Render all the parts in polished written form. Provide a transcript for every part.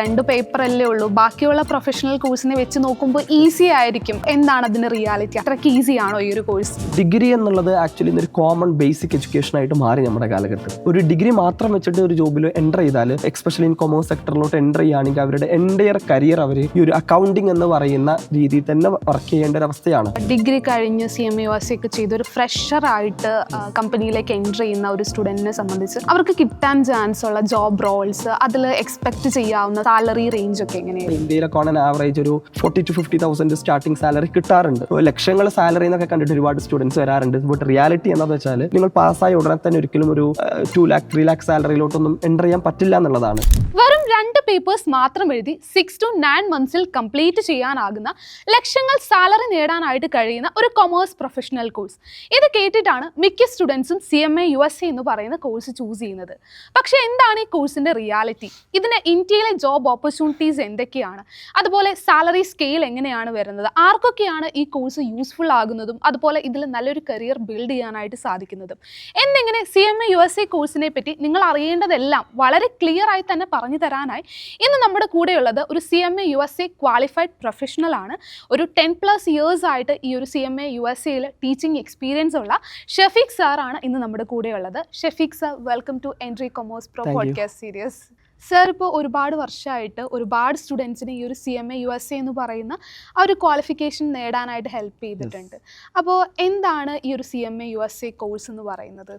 2 പേപ്പറല്ലേ ഉള്ളൂ. ബാക്കിയുള്ള പ്രൊഫഷണൽ കോഴ്സിനെ വെച്ച് നോക്കുമ്പോൾ ഈസി ആയിരിക്കും. എന്താണ് അതിന്റെ റിയാലിറ്റി? അത്രയ്ക്ക് ഈസി ആണോ ഈ ഒരു കോഴ്സ്? ഡിഗ്രി എന്നുള്ളത് ആക്ച്വലി ഒരു കോമൺ ബേസിക് എഡ്യൂക്കേഷൻ ആയിട്ട് മാറി നമ്മുടെ കാലഘട്ടത്തിൽ. ഒരു ഡിഗ്രി മാത്രം വെച്ചിട്ട് ഒരു ജോബിൽ എൻ്റർ ചെയ്താൽ, എക്സ്പെഷ്യലി ഇൻ കൊമേഴ്സ് സെക്ടറിലോട്ട് എൻ്റർ ചെയ്യുകയാണെങ്കിൽ അവരുടെ എൻ്റയർ കരിയർ അവർ ഈ ഒരു അക്കൗണ്ടിങ് എന്ന് പറയുന്ന രീതിയിൽ തന്നെ വർക്ക് ചെയ്യേണ്ട ഒരു അവസ്ഥയാണ്. ഡിഗ്രി കഴിഞ്ഞ് CMA USC ഒക്കെ ചെയ്ത് ഒരു ഫ്രഷർ ആയിട്ട് കമ്പനിയിലേക്ക് എൻ്റർ ചെയ്യുന്ന ഒരു സ്റ്റുഡൻറ്റിനെ സംബന്ധിച്ച് അവർക്ക് കിട്ടാൻ ചാൻസ് ഉള്ള ജോബ് റോൾസ്, അതിൽ എക്സ്പെക്ട് ചെയ്യാവുന്ന സാലറി റേഞ്ച് ഒക്കെ എങ്ങനെയാണ്? ഇന്ത്യയിലൊക്കെ ഓൺ ആവറേജ് ഒരു 40,000 to 50,000 സ്റ്റാർട്ടിംഗ് സാലറി കിട്ടാറുണ്ട്. ലക്ഷങ്ങൾ സാലറി എന്നൊക്കെ കണ്ടിട്ട് ഒരുപാട് സ്റ്റുഡൻസ് വരാറുണ്ട്. ബട്ട് റിയാലിറ്റി എന്താണെന്ന് വെച്ചാൽ നിങ്ങൾ പാസ്സായ ഉടനെ തന്നെ ഒരിക്കലും ഒരു 2 lakh 3 lakh സാലറിയിലോട്ടൊന്നും എൻ്റർ ചെയ്യാൻ പറ്റില്ല എന്നുള്ളതാണ്. വെറും 2 പേപ്പേഴ്സ് മാത്രം എഴുതി 6 to 9 months കംപ്ലീറ്റ് ചെയ്യാനാകുന്ന ലക്ഷങ്ങൾ സാലറി നേടാനായിട്ട് കഴിയുന്ന ഒരു കൊമേഴ്സ് പ്രൊഫഷണൽ കോഴ്സ്. ഇത് കേട്ടിട്ടാണ് മിക്ക സ്റ്റുഡൻസും CMA USC എന്ന് പറയുന്ന കോഴ്സ് ചൂസ് ചെയ്യുന്നത്. പക്ഷേ എന്താണ് ഈ കോഴ്സിന്റെ റിയാലിറ്റി? ഇതിന് ഇന്ത്യയിലെ ജോബ് ഓപ്പർച്യൂണിറ്റീസ് എന്തൊക്കെയാണ്? അതുപോലെ സാലറി സ്കെയിൽ എങ്ങനെയാണ് വരുന്നത്? ആർക്കൊക്കെയാണ് ഈ കോഴ്സ് യൂസ്ഫുൾ ആകുന്നതും അതുപോലെ ഇതിൽ നല്ലൊരു കരിയർ ബിൽഡ് ചെയ്യാനായിട്ട് സാധിക്കുന്നതും എന്നിങ്ങനെ CMA USC കോഴ്സിനെ പറ്റി നിങ്ങൾ അറിയേണ്ടതെല്ലാം വളരെ ക്ലിയർ ആയി തന്നെ പറഞ്ഞു തരാനായി ഇന്ന് നമ്മുടെ കൂടെയുള്ളത് ഒരു CMA USC ക്വാളിഫൈഡ് പ്രൊഫഷണൽ ആണ്. ഒരു 10+ years ആയിട്ട് ഈ ഒരു CMA USCയിൽ ടീച്ചിങ് എക്സ്പീരിയൻസ് ഉള്ള ഷഫീഖ് സാർ ആണ് ഇന്ന് നമ്മുടെ കൂടെയുള്ളത്. Shafeeq sir, welcome to Entri commerce pro podcast series. Sir, ഇപ്പോൾ ഒരുപാട് വർഷമായിട്ട് ഒരുപാട് സ്റ്റുഡൻസിന് ഈ ഒരു CMA USC എന്ന് പറയുന്ന ആ ഒരു ക്വാളിഫിക്കേഷൻ നേടാനായിട്ട് ഹെൽപ്പ് ചെയ്തിട്ടുണ്ട്. അപ്പോൾ എന്താണ് ഈ ഒരു CMA USC കോഴ്സ് എന്ന് പറയുന്നത്?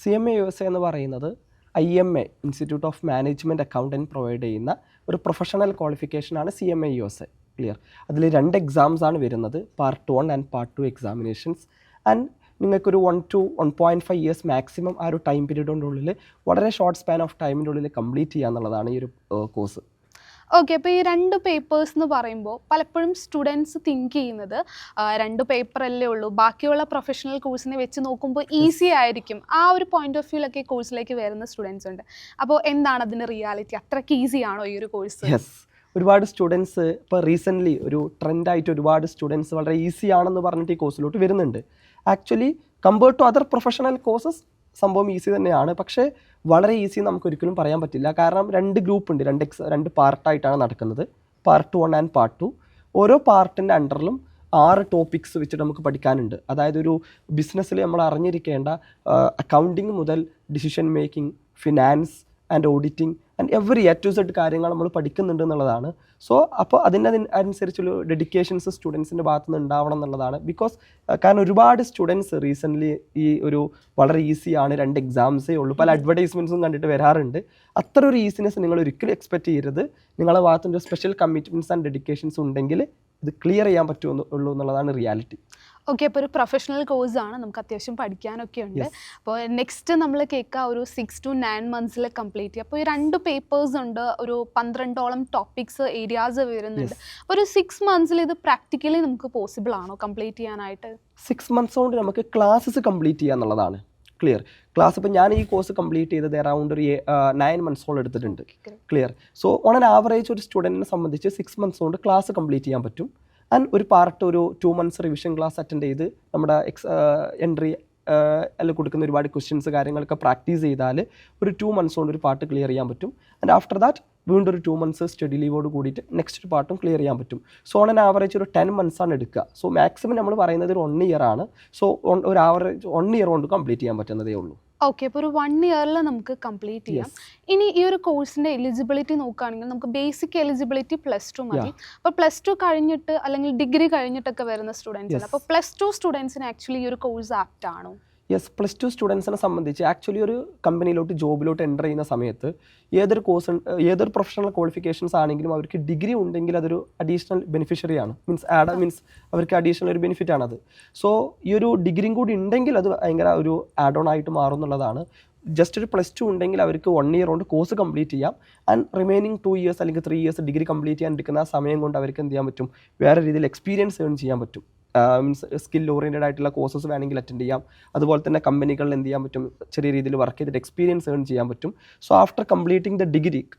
CMA USC എന്ന് പറയുന്നത് IMA institute of management accountant provide ചെയ്യുന്ന ഒരു പ്രൊഫഷണൽ ക്വാളിഫിക്കേഷനാണ് CMA USC. ക്ലിയർ. അതിൽ 2 എക്സാംസ് ആണ് വരുന്നത്, Part 1 and Part 2 examinations. And നിങ്ങൾക്കൊരു 1 to 1.5 years മാക്സിമം ആ ഒരു ടൈം പീരീഡിൻ്റെ ഉള്ളിൽ വളരെ ഷോർട്ട് സ്പാൻ ഓഫ് ടൈമിൻ്റെ ഉള്ളിൽ കംപ്ലീറ്റ് ചെയ്യുക എന്നുള്ളതാണ് ഈ ഒരു കോഴ്സ്. ഓക്കെ, അപ്പോൾ ഈ 2 പേപ്പേഴ്സ് എന്ന് പറയുമ്പോൾ പലപ്പോഴും സ്റ്റുഡൻസ് തിങ്ക് ചെയ്യുന്നത് 2 പേപ്പറല്ലേ ഉള്ളൂ, ബാക്കിയുള്ള പ്രൊഫഷണൽ കോഴ്സിനെ വെച്ച് നോക്കുമ്പോൾ ഈസി ആയിരിക്കും. ആ ഒരു പോയിന്റ് ഓഫ് വ്യൂലൊക്കെ കോഴ്സിലേക്ക് വരുന്ന സ്റ്റുഡൻസ് ഉണ്ട്. അപ്പോൾ എന്താണ് അതിൻ്റെ റിയാലിറ്റി? അത്രയ്ക്ക് ഈസി ആണോ ഈ ഒരു കോഴ്സ്? യെസ്, ഒരുപാട് സ്റ്റുഡൻസ് ഇപ്പോൾ റീസെൻ്റ്ലി ഒരു ട്രെൻഡായിട്ട് ഒരുപാട് സ്റ്റുഡൻസ് വളരെ ഈസി ആണെന്ന് പറഞ്ഞിട്ട് ഈ കോഴ്സിലോട്ട് വരുന്നുണ്ട്. Actually compared to other professional courses സംഭവം ഈസി തന്നെയാണ്. പക്ഷേ വളരെ ഈസി നമുക്ക് ഒരിക്കലും പറയാൻ പറ്റില്ല. കാരണം 2 ഗ്രൂപ്പ് ഉണ്ട്, 2 പാർട്ടായിട്ടാണ് നടക്കുന്നത്, Part 1 ആൻഡ് Part 2. ഓരോ പാർട്ടിൻ്റെ അണ്ടറിലും 6 ടോപ്പിക്സ് വെച്ചിട്ട് നമുക്ക് പഠിക്കാനുണ്ട്. അതായത് ഒരു ബിസിനസ്സിൽ നമ്മൾ അറിഞ്ഞിരിക്കേണ്ട അക്കൗണ്ടിങ് മുതൽ decision making, finance and auditing and every A to Z കാര്യങ്ങൾ നമ്മൾ പഠിക്കുന്നുണ്ട് എന്നുള്ളതാണ്. സോ അപ്പോൾ അതിനനുസരിച്ചുള്ള ഡെഡിക്കേഷൻസ് സ്റ്റുഡൻസിൻ്റെ ഭാഗത്തു നിന്ന് ഉണ്ടാവണം എന്നുള്ളതാണ്. ബിക്കോസ് കാരണം ഒരുപാട് സ്റ്റുഡൻസ് റീസെൻ്റ്ലി ഈ ഒരു വളരെ ഈസിയാണ്, 2 എക്സാംസേ ഉള്ളൂ, പല അഡ്വർടൈസ്മെൻറ്റ്സും കണ്ടിട്ട് വരാറുണ്ട്. അത്ര ഒരു ഈസിനെസ് നിങ്ങൾ ഒരിക്കലും എക്സ്പെക്റ്റ് ചെയ്യരുത്. നിങ്ങളുടെ ഭാഗത്തുനിന്ന് സ്പെഷ്യൽ കമ്മിറ്റ്മെൻറ്റ്സ് ആൻഡ് ഡെഡിക്കേഷൻസ് ഉണ്ടെങ്കിൽ ഇത് ക്ലിയർ ചെയ്യാൻ പറ്റുള്ളൂ എന്നുള്ളതാണ് റിയാലിറ്റി. ഓക്കെ, അപ്പോൾ ഒരു പ്രൊഫഷണൽ കോഴ്സാണ്, നമുക്ക് അത്യാവശ്യം പഠിക്കാനൊക്കെ ഉണ്ട്. അപ്പോൾ നെക്സ്റ്റ് നമ്മൾ കേൾക്കുക ഒരു 6 to 9 months കംപ്ലീറ്റ് ചെയ്യുക. അപ്പോൾ ഈ 2 പേപ്പേഴ്സ് ഉണ്ട്, ഒരു 12ഓളം ടോപ്പിക്സ് ഏരിയാസ് വരുന്നുണ്ട്. അപ്പോൾ ഒരു 6 months ഇത് പ്രാക്ടിക്കലി നമുക്ക് പോസിബിൾ ആണോ കംപ്ലീറ്റ് ചെയ്യാനായിട്ട്? 6 months കൊണ്ട് നമുക്ക് ക്ലാസ്സസ് കംപ്ലീറ്റ് ചെയ്യുക എന്നുള്ളതാണ്. ക്ലിയർ. ക്ലാസ് ഇപ്പോൾ ഞാൻ ഈ കോഴ്സ് കംപ്ലീറ്റ് ചെയ്തത് അറൗണ്ട് ഒരു 9 months എടുത്തിട്ടുണ്ട്. Clear. So on an average ഒരു സ്റ്റുഡൻറ്റിനെ സംബന്ധിച്ച് 6 months കൊണ്ട് ക്ലാസ് കംപ്ലീറ്റ് ചെയ്യാൻ പറ്റും. ആൻഡ് ഒരു പാർട്ട് ഒരു 2 months റിവിഷൻ ക്ലാസ് അറ്റൻഡ് ചെയ്ത് നമ്മുടെ എൻട്രി എല്ലാം കൊടുക്കുന്ന ഒരുപാട് ക്വസ്റ്റ്യൻസ് കാര്യങ്ങളൊക്കെ പ്രാക്ടീസ് ചെയ്താൽ ഒരു 2 months കൊണ്ട് ഒരു പാർട്ട് ക്ലിയർ ചെയ്യാൻ പറ്റും. ആൻഡ് ആഫ്റ്റർ ദാറ്റ് വീണ്ടും ഒരു 2 months സ്റ്റഡി ലീവോട് കൂടിയിട്ട് നെക്സ്റ്റ് ഒരു പാർട്ടും ക്ലിയർ ചെയ്യാൻ പറ്റും. സോ ഓൺ ആൻ ആവറേജ് ഒരു 10 months ആണ് എടുക്കുക. സോ മാക്സിമം നമ്മൾ പറയുന്നത് ഒരു 1 year ആണ്. സോ ഒരു ആവറേജ് 1 year കൊണ്ട് കംപ്ലീറ്റ് ചെയ്യാൻ പറ്റുന്നതേ ഉള്ളൂ. ഓക്കെ, അപ്പോൾ ഒരു 1 year നമുക്ക് കംപ്ലീറ്റ് ചെയ്യാം. ഇനി ഈ ഒരു കോഴ്സിൻ്റെ എലിജിബിലിറ്റി നോക്കുകയാണെങ്കിൽ നമുക്ക് ബേസിക് എലിജിബിലിറ്റി +2 മതി. അപ്പോൾ +2 കഴിഞ്ഞിട്ട് അല്ലെങ്കിൽ ഡിഗ്രി കഴിഞ്ഞിട്ടൊക്കെ വരുന്ന സ്റ്റുഡൻസ് ഉണ്ട്. അപ്പോൾ +2 സ്റ്റുഡൻസിന് ആക്ച്വലി ഈ ഒരു കോഴ്സ് ആപ്റ്റ് ആണോ? യെസ്, +2 സ്റ്റുഡൻസിനെ സംബന്ധിച്ച് ആക്ച്വലി ഒരു കമ്പനിയിലോട്ട് ജോബിലോട്ട് എൻ്റർ ചെയ്യുന്ന സമയത്ത് ഏതൊരു പ്രൊഫഷണൽ ക്വാളിഫിക്കേഷൻസ് ആണെങ്കിലും അവർക്ക് ഡിഗ്രി ഉണ്ടെങ്കിൽ അതൊരു അഡീഷണൽ ബെനിഫിഷ്യറിയാണ്. മീൻസ് അവർക്ക് അഡീഷണൽ ഒരു ബെനിഫിറ്റ് ആണത്. സോ ഈ ഒരു ഡിഗ്രിയും കൂടി ഉണ്ടെങ്കിൽ അത് ഭയങ്കര ഒരു ആഡ് ഓൺ ആയിട്ട് മാറും എന്നുള്ളതാണ്. ജസ്റ്റ് ഒരു +2 ഉണ്ടെങ്കിൽ അവർക്ക് 1 year കൊണ്ട് കോഴ്സ് കംപ്ലീറ്റ് ചെയ്യാം. ആൻഡ് റിമൈനിങ് 2 years അല്ലെങ്കിൽ 3 years ഡിഗ്രി കംപ്ലീറ്റ് ചെയ്യാൻ എടുക്കുന്ന സമയം കൊണ്ട് അവർക്ക് എന്ത് ചെയ്യാൻ പറ്റും, വേറെ രീതിയിൽ എക്സ്പീരിയൻസ് ഏൺ ചെയ്യാൻ പറ്റും. മീൻസ് സ്കിൽ ഓറിയൻറ്റഡ് ആയിട്ടുള്ള കോഴ്സസ് വേണമെങ്കിൽ അറ്റൻഡ് ചെയ്യാം. അതുപോലെ തന്നെ കമ്പനികളിൽ എന്ത് ചെയ്യാൻ പറ്റും, ചെറിയ രീതിയിൽ വർക്ക് ചെയ്തിട്ട് എക്സ്പീരിയൻസ് ഏൺ ചെയ്യാൻ പറ്റും. So after completing the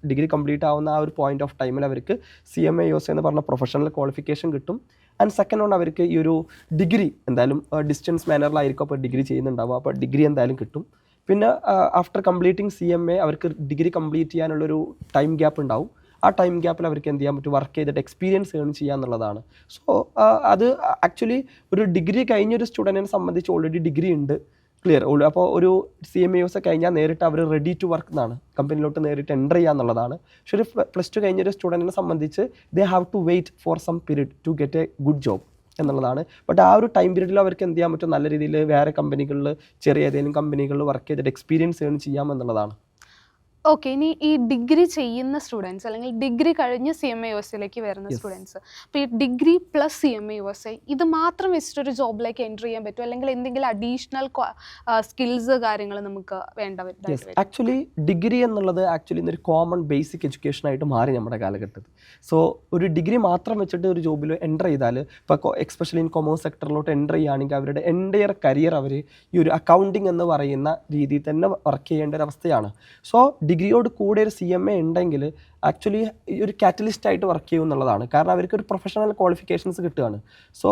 degree complete ആവുന്ന ആ ഒരു പോയിന്റ് ഓഫ് ടൈമിൽ അവർക്ക് CMA USC എന്ന് പറഞ്ഞ പ്രൊഫഷണൽ ക്വാളിഫിക്കേഷൻ കിട്ടും. ആൻഡ് സെക്കൻഡ് വൺ അവർക്ക് ഈ ഒരു ഡിഗ്രി എന്തായാലും ഡിസ്റ്റൻസ് മാനറിലായിരിക്കും അപ്പോൾ ഡിഗ്രി ചെയ്യുന്നുണ്ടാവുക, അപ്പോൾ ഡിഗ്രി എന്തായാലും കിട്ടും. പിന്നെ ആഫ്റ്റർ കംപ്ലീറ്റിംഗ് CMA അവർക്ക് ഡിഗ്രി കംപ്ലീറ്റ് ചെയ്യാനുള്ളൊരു ടൈം ഗ്യാപ്പ് ഉണ്ടാവും. ആ ടൈം ഗ്യാപ്പിൽ അവർക്ക് എന്ത് ചെയ്യാൻ പറ്റും, വർക്ക് ചെയ്തിട്ട് എക്സ്പീരിയൻസ് ഏൺ ചെയ്യുക എന്നുള്ളതാണ്. സോ അത് ആക്ച്വലി ഒരു ഡിഗ്രി കഴിഞ്ഞൊരു സ്റ്റുഡൻറ്റിനെ സംബന്ധിച്ച് ഓൾറെഡി ഡിഗ്രി ഉണ്ട്, ക്ലിയർ. അപ്പോൾ ഒരു CMAOS കഴിഞ്ഞാൽ നേരിട്ട് അവർ റെഡി ടു വർക്ക് എന്നാണ്, കമ്പനിയിലോട്ട് നേരിട്ട് എൻ്റർ ചെയ്യുക എന്നുള്ളതാണ്. പക്ഷേ ഒരു +2 കഴിഞ്ഞൊരു സ്റ്റുഡൻറ്റിനെ സംബന്ധിച്ച് they have to wait for some period to get a good job എന്നുള്ളതാണ്. ബട്ട് ആ ഒരു ടൈം പീരീഡിൽ അവർക്ക് എന്ത് ചെയ്യാൻ പറ്റും, നല്ല രീതിയിൽ വേറെ കമ്പനികളിൽ, ചെറിയ ഏതെങ്കിലും കമ്പനികളിൽ വർക്ക് ചെയ്തിട്ട് എക്സ്പീരിയൻസ് ഏൺ ചെയ്യാമെന്നുള്ളതാണ്. ഓക്കെ, ഇനി ഈ ഡിഗ്രി ചെയ്യുന്ന സ്റ്റുഡൻസ് അല്ലെങ്കിൽ ഡിഗ്രി കഴിഞ്ഞ് CMAOSയിലേക്ക് വരുന്ന സ്റ്റുഡൻസ്, അപ്പോൾ ഈ ഡിഗ്രി പ്ലസ് CMAOS ഇത് മാത്രം വെച്ചിട്ടൊരു ജോബിലേക്ക് എൻ്റർ ചെയ്യാൻ പറ്റും, അല്ലെങ്കിൽ എന്തെങ്കിലും അഡീഷണൽ സ്കിൽസ് കാര്യങ്ങൾ നമുക്ക് വേണ്ടവരുണ്ട്? ആക്ച്വലി ഡിഗ്രി എന്നുള്ളത് ആക്ച്വലി ഇന്നൊരു കോമൺ ബേസിക് എഡ്യൂക്കേഷൻ ആയിട്ട് മാറി നമ്മുടെ കാലഘട്ടത്തിൽ. സോ ഒരു ഡിഗ്രി മാത്രം വെച്ചിട്ട് ഒരു ജോബിൽ എൻ്റർ ചെയ്താൽ, ഇപ്പോൾ എക്സ്പെഷ്യലി ഇൻ കൊമേഴ്സ് സെക്ടറിലോട്ട് എൻ്റർ ചെയ്യുകയാണെങ്കിൽ അവരുടെ എൻ്റയർ കരിയർ അവർ ഈ ഒരു അക്കൗണ്ടിങ് എന്ന് പറയുന്ന രീതിയിൽ തന്നെ വർക്ക് ചെയ്യേണ്ട ഒരു അവസ്ഥയാണ്. സോ ഡിഗ്രിയോട് കൂടെ ഒരു CMA ഉണ്ടെങ്കിൽ ആക്ച്വലി ഈ ഒരു കാറ്റലിസ്റ്റ് ആയിട്ട് വർക്ക് ചെയ്യും എന്നുള്ളതാണ്. കാരണം അവർക്ക് ഒരു പ്രൊഫഷണൽ ക്വാളിഫിക്കേഷൻസ് കിട്ടുകയാണ്. സോ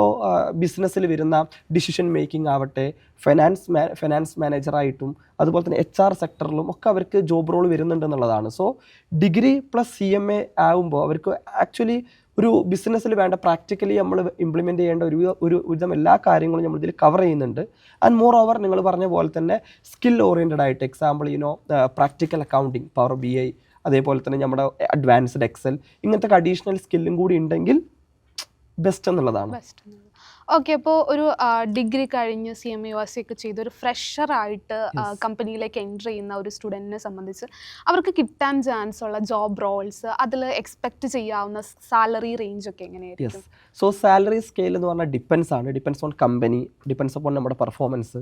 ബിസിനസ്സിൽ വരുന്ന ഡിസിഷൻ മേക്കിംഗ് ആവട്ടെ, ഫൈനാൻസ് മാനേജറായിട്ടും അതുപോലെ തന്നെ HR സെക്ടറിലും ഒക്കെ അവർക്ക് ജോബ് റോൾ വരുന്നുണ്ട് എന്നുള്ളതാണ്. സോ ഡിഗ്രി പ്ലസ് CMA ആകുമ്പോൾ അവർക്ക് ആക്ച്വലി ഒരു ബിസിനസ്സിൽ വേണ്ട പ്രാക്ടിക്കലി നമ്മൾ ഇംപ്ലിമെൻറ്റ് ചെയ്യേണ്ട ഒരു വിധം എല്ലാ കാര്യങ്ങളും നമ്മൾ ഇതിൽ കവർ ചെയ്യുന്നുണ്ട്. ആൻഡ് മോർ ഓവർ നിങ്ങൾ പറഞ്ഞ പോലെ തന്നെ സ്കിൽ ഓറിയൻറ്റഡ് ആയിട്ട്, example practical accounting, power BI, അതേപോലെ തന്നെ നമ്മുടെ അഡ്വാൻസ്ഡ് എക്സൽ, ഇങ്ങനത്തെ അഡീഷണൽ സ്കില്ലും കൂടി ഉണ്ടെങ്കിൽ ബെസ്റ്റ് എന്നുള്ളതാണ്. ഓക്കെ, അപ്പോൾ ഒരു ഡിഗ്രി കഴിഞ്ഞ് CMAOS ഒക്കെ ചെയ്ത് ഒരു ഫ്രഷറായിട്ട് കമ്പനിയിലേക്ക് എൻ്റർ ചെയ്യുന്ന ഒരു സ്റ്റുഡൻറ്റിനെ സംബന്ധിച്ച് അവർക്ക് കിട്ടാൻ ചാൻസ് ഉള്ള ജോബ് റോൾസ്, അതിൽ എക്സ്പെക്റ്റ് ചെയ്യാവുന്ന സാലറി റേഞ്ച് ഒക്കെ എങ്ങനെയായിരിക്കും? സോ സാലറി സ്കെയിൽ എന്ന് പറഞ്ഞാൽ depends on company, depends on നമ്മുടെ പെർഫോമൻസ്,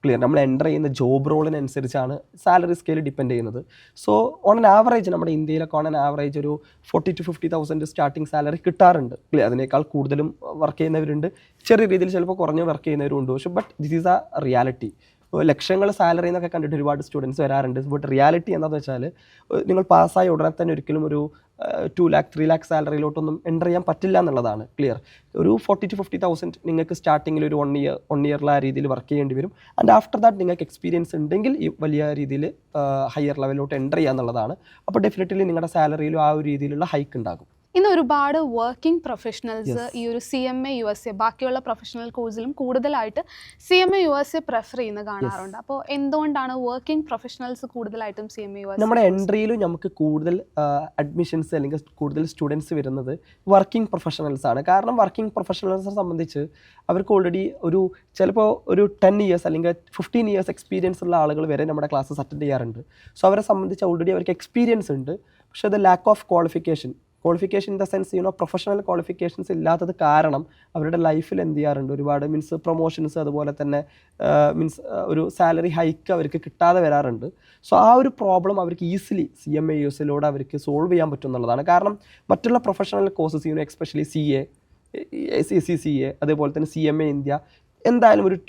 ക്ലിയർ. നമ്മൾ എൻ്റർ ചെയ്യുന്ന ജോബ് റോളിനനുസരിച്ചാണ് സാലറി സ്കെയിൽ ഡിപ്പെൻഡ് ചെയ്യുന്നത്. സോ ഓൺ ആൻ ആവറേജ് നമ്മുടെ ഇന്ത്യയിലൊക്കെ ഓൺ ആൻ ആവറേജ് ഒരു 40,000 to 50,000 സ്റ്റാർട്ടിങ് സാലറി കിട്ടാറുണ്ട്, ക്ലിയർ. അതിനേക്കാൾ കൂടുതലും വർക്ക് ചെയ്യുന്നവരുണ്ട്, ചെറിയ രീതിയിൽ ചിലപ്പോൾ കുറഞ്ഞ് വർക്ക് ചെയ്യുന്നവരുണ്ട്. പക്ഷേ but this is A reality. ലക്ഷങ്ങൾ സാലറി എന്നൊക്കെ കണ്ടിട്ട് ഒരുപാട് സ്റ്റുഡൻസ് വരാറുണ്ട്. ബട്ട് റിയാലിറ്റി എന്താണെന്ന് വെച്ചാൽ നിങ്ങൾ പാസ്സായ ഉടനെ തന്നെ ഒരിക്കലും ഒരു 2 lakh 3 lakh സാലറിയിലോട്ടൊന്നും എൻ്റർ ചെയ്യാൻ പറ്റില്ല എന്നുള്ളതാണ്, ക്ലിയർ. ഒരു 40,000 to 50,000 നിങ്ങൾക്ക് സ്റ്റാർട്ടിങ്ങിൽ ഒരു 1 year ആ രീതിയിൽ വർക്ക് ചെയ്യേണ്ടി വരും. ആൻഡ് ആഫ്റ്റർ ദാറ്റ് നിങ്ങൾക്ക് എക്സ്പീരിയൻസ് ഉണ്ടെങ്കിൽ ഈ വലിയ രീതിയിൽ ഹയർ ലെവലിലോട്ട് എൻ്റർ ചെയ്യുക എന്നുള്ളതാണ്. അപ്പോൾ ഡെഫിനറ്റ്ലി നിങ്ങളുടെ സാലറിയിലും ആ ഒരു രീതിയിലുള്ള ഹൈക്ക് ഉണ്ടാകും. ഇന്ന് ഒരുപാട് വർക്കിംഗ് പ്രൊഫഷണൽസ് ഈ ഒരു CMAOS ബാക്കിയുള്ള പ്രൊഫഷണൽ കോഴ്സിലും കൂടുതലായിട്ട് CMAOS പ്രിഫർ ചെയ്യുന്ന കാണാറുണ്ട്. അപ്പോൾ എന്തുകൊണ്ടാണ് വർക്കിംഗ് പ്രൊഫഷണൽസ് കൂടുതലായിട്ടും CMAOS? നമ്മുടെ എൻട്രിയിലും നമുക്ക് കൂടുതൽ അഡ്മിഷൻസ് അല്ലെങ്കിൽ കൂടുതൽ സ്റ്റുഡൻസ് വരുന്നത് വർക്കിംഗ് പ്രൊഫഷണൽസ് ആണ്. കാരണം വർക്കിംഗ് പ്രൊഫഷണൽസിനെ സംബന്ധിച്ച് അവർക്ക് ഓൾറെഡി ചിലപ്പോൾ ഒരു 10 years അല്ലെങ്കിൽ 15 years എക്സ്പീരിയൻസ് ഉള്ള ആളുകൾ വരെ നമ്മുടെ ക്ലാസ്സസ് അറ്റൻഡ് ചെയ്യാറുണ്ട്. സോ അവരെ സംബന്ധിച്ച് ഓൾറെഡി അവർക്ക് എക്സ്പീരിയൻസ് ഉണ്ട്. പക്ഷേ അത് lack of qualification in the sense professional qualifications ഇല്ലാത്തത് കാരണം അവരുടെ ലൈഫിൽ എന്ത് ചെയ്യാറുണ്ട്, ഒരുപാട് പ്രൊമോഷൻസ്, അതുപോലെ തന്നെ ഒരു സാലറി ഹൈക്ക് അവർക്ക് കിട്ടാതെ വരാറുണ്ട്. സോ ആ ഒരു പ്രോബ്ലം അവർക്ക് ഈസിലി CMAOSയിലൂടെ അവർക്ക് സോൾവ് ചെയ്യാൻ പറ്റും എന്നുള്ളതാണ്. കാരണം മറ്റുള്ള professional courses especially CA, CCCA, അതേപോലെ തന്നെ CMA India എന്തായാലും ഒരു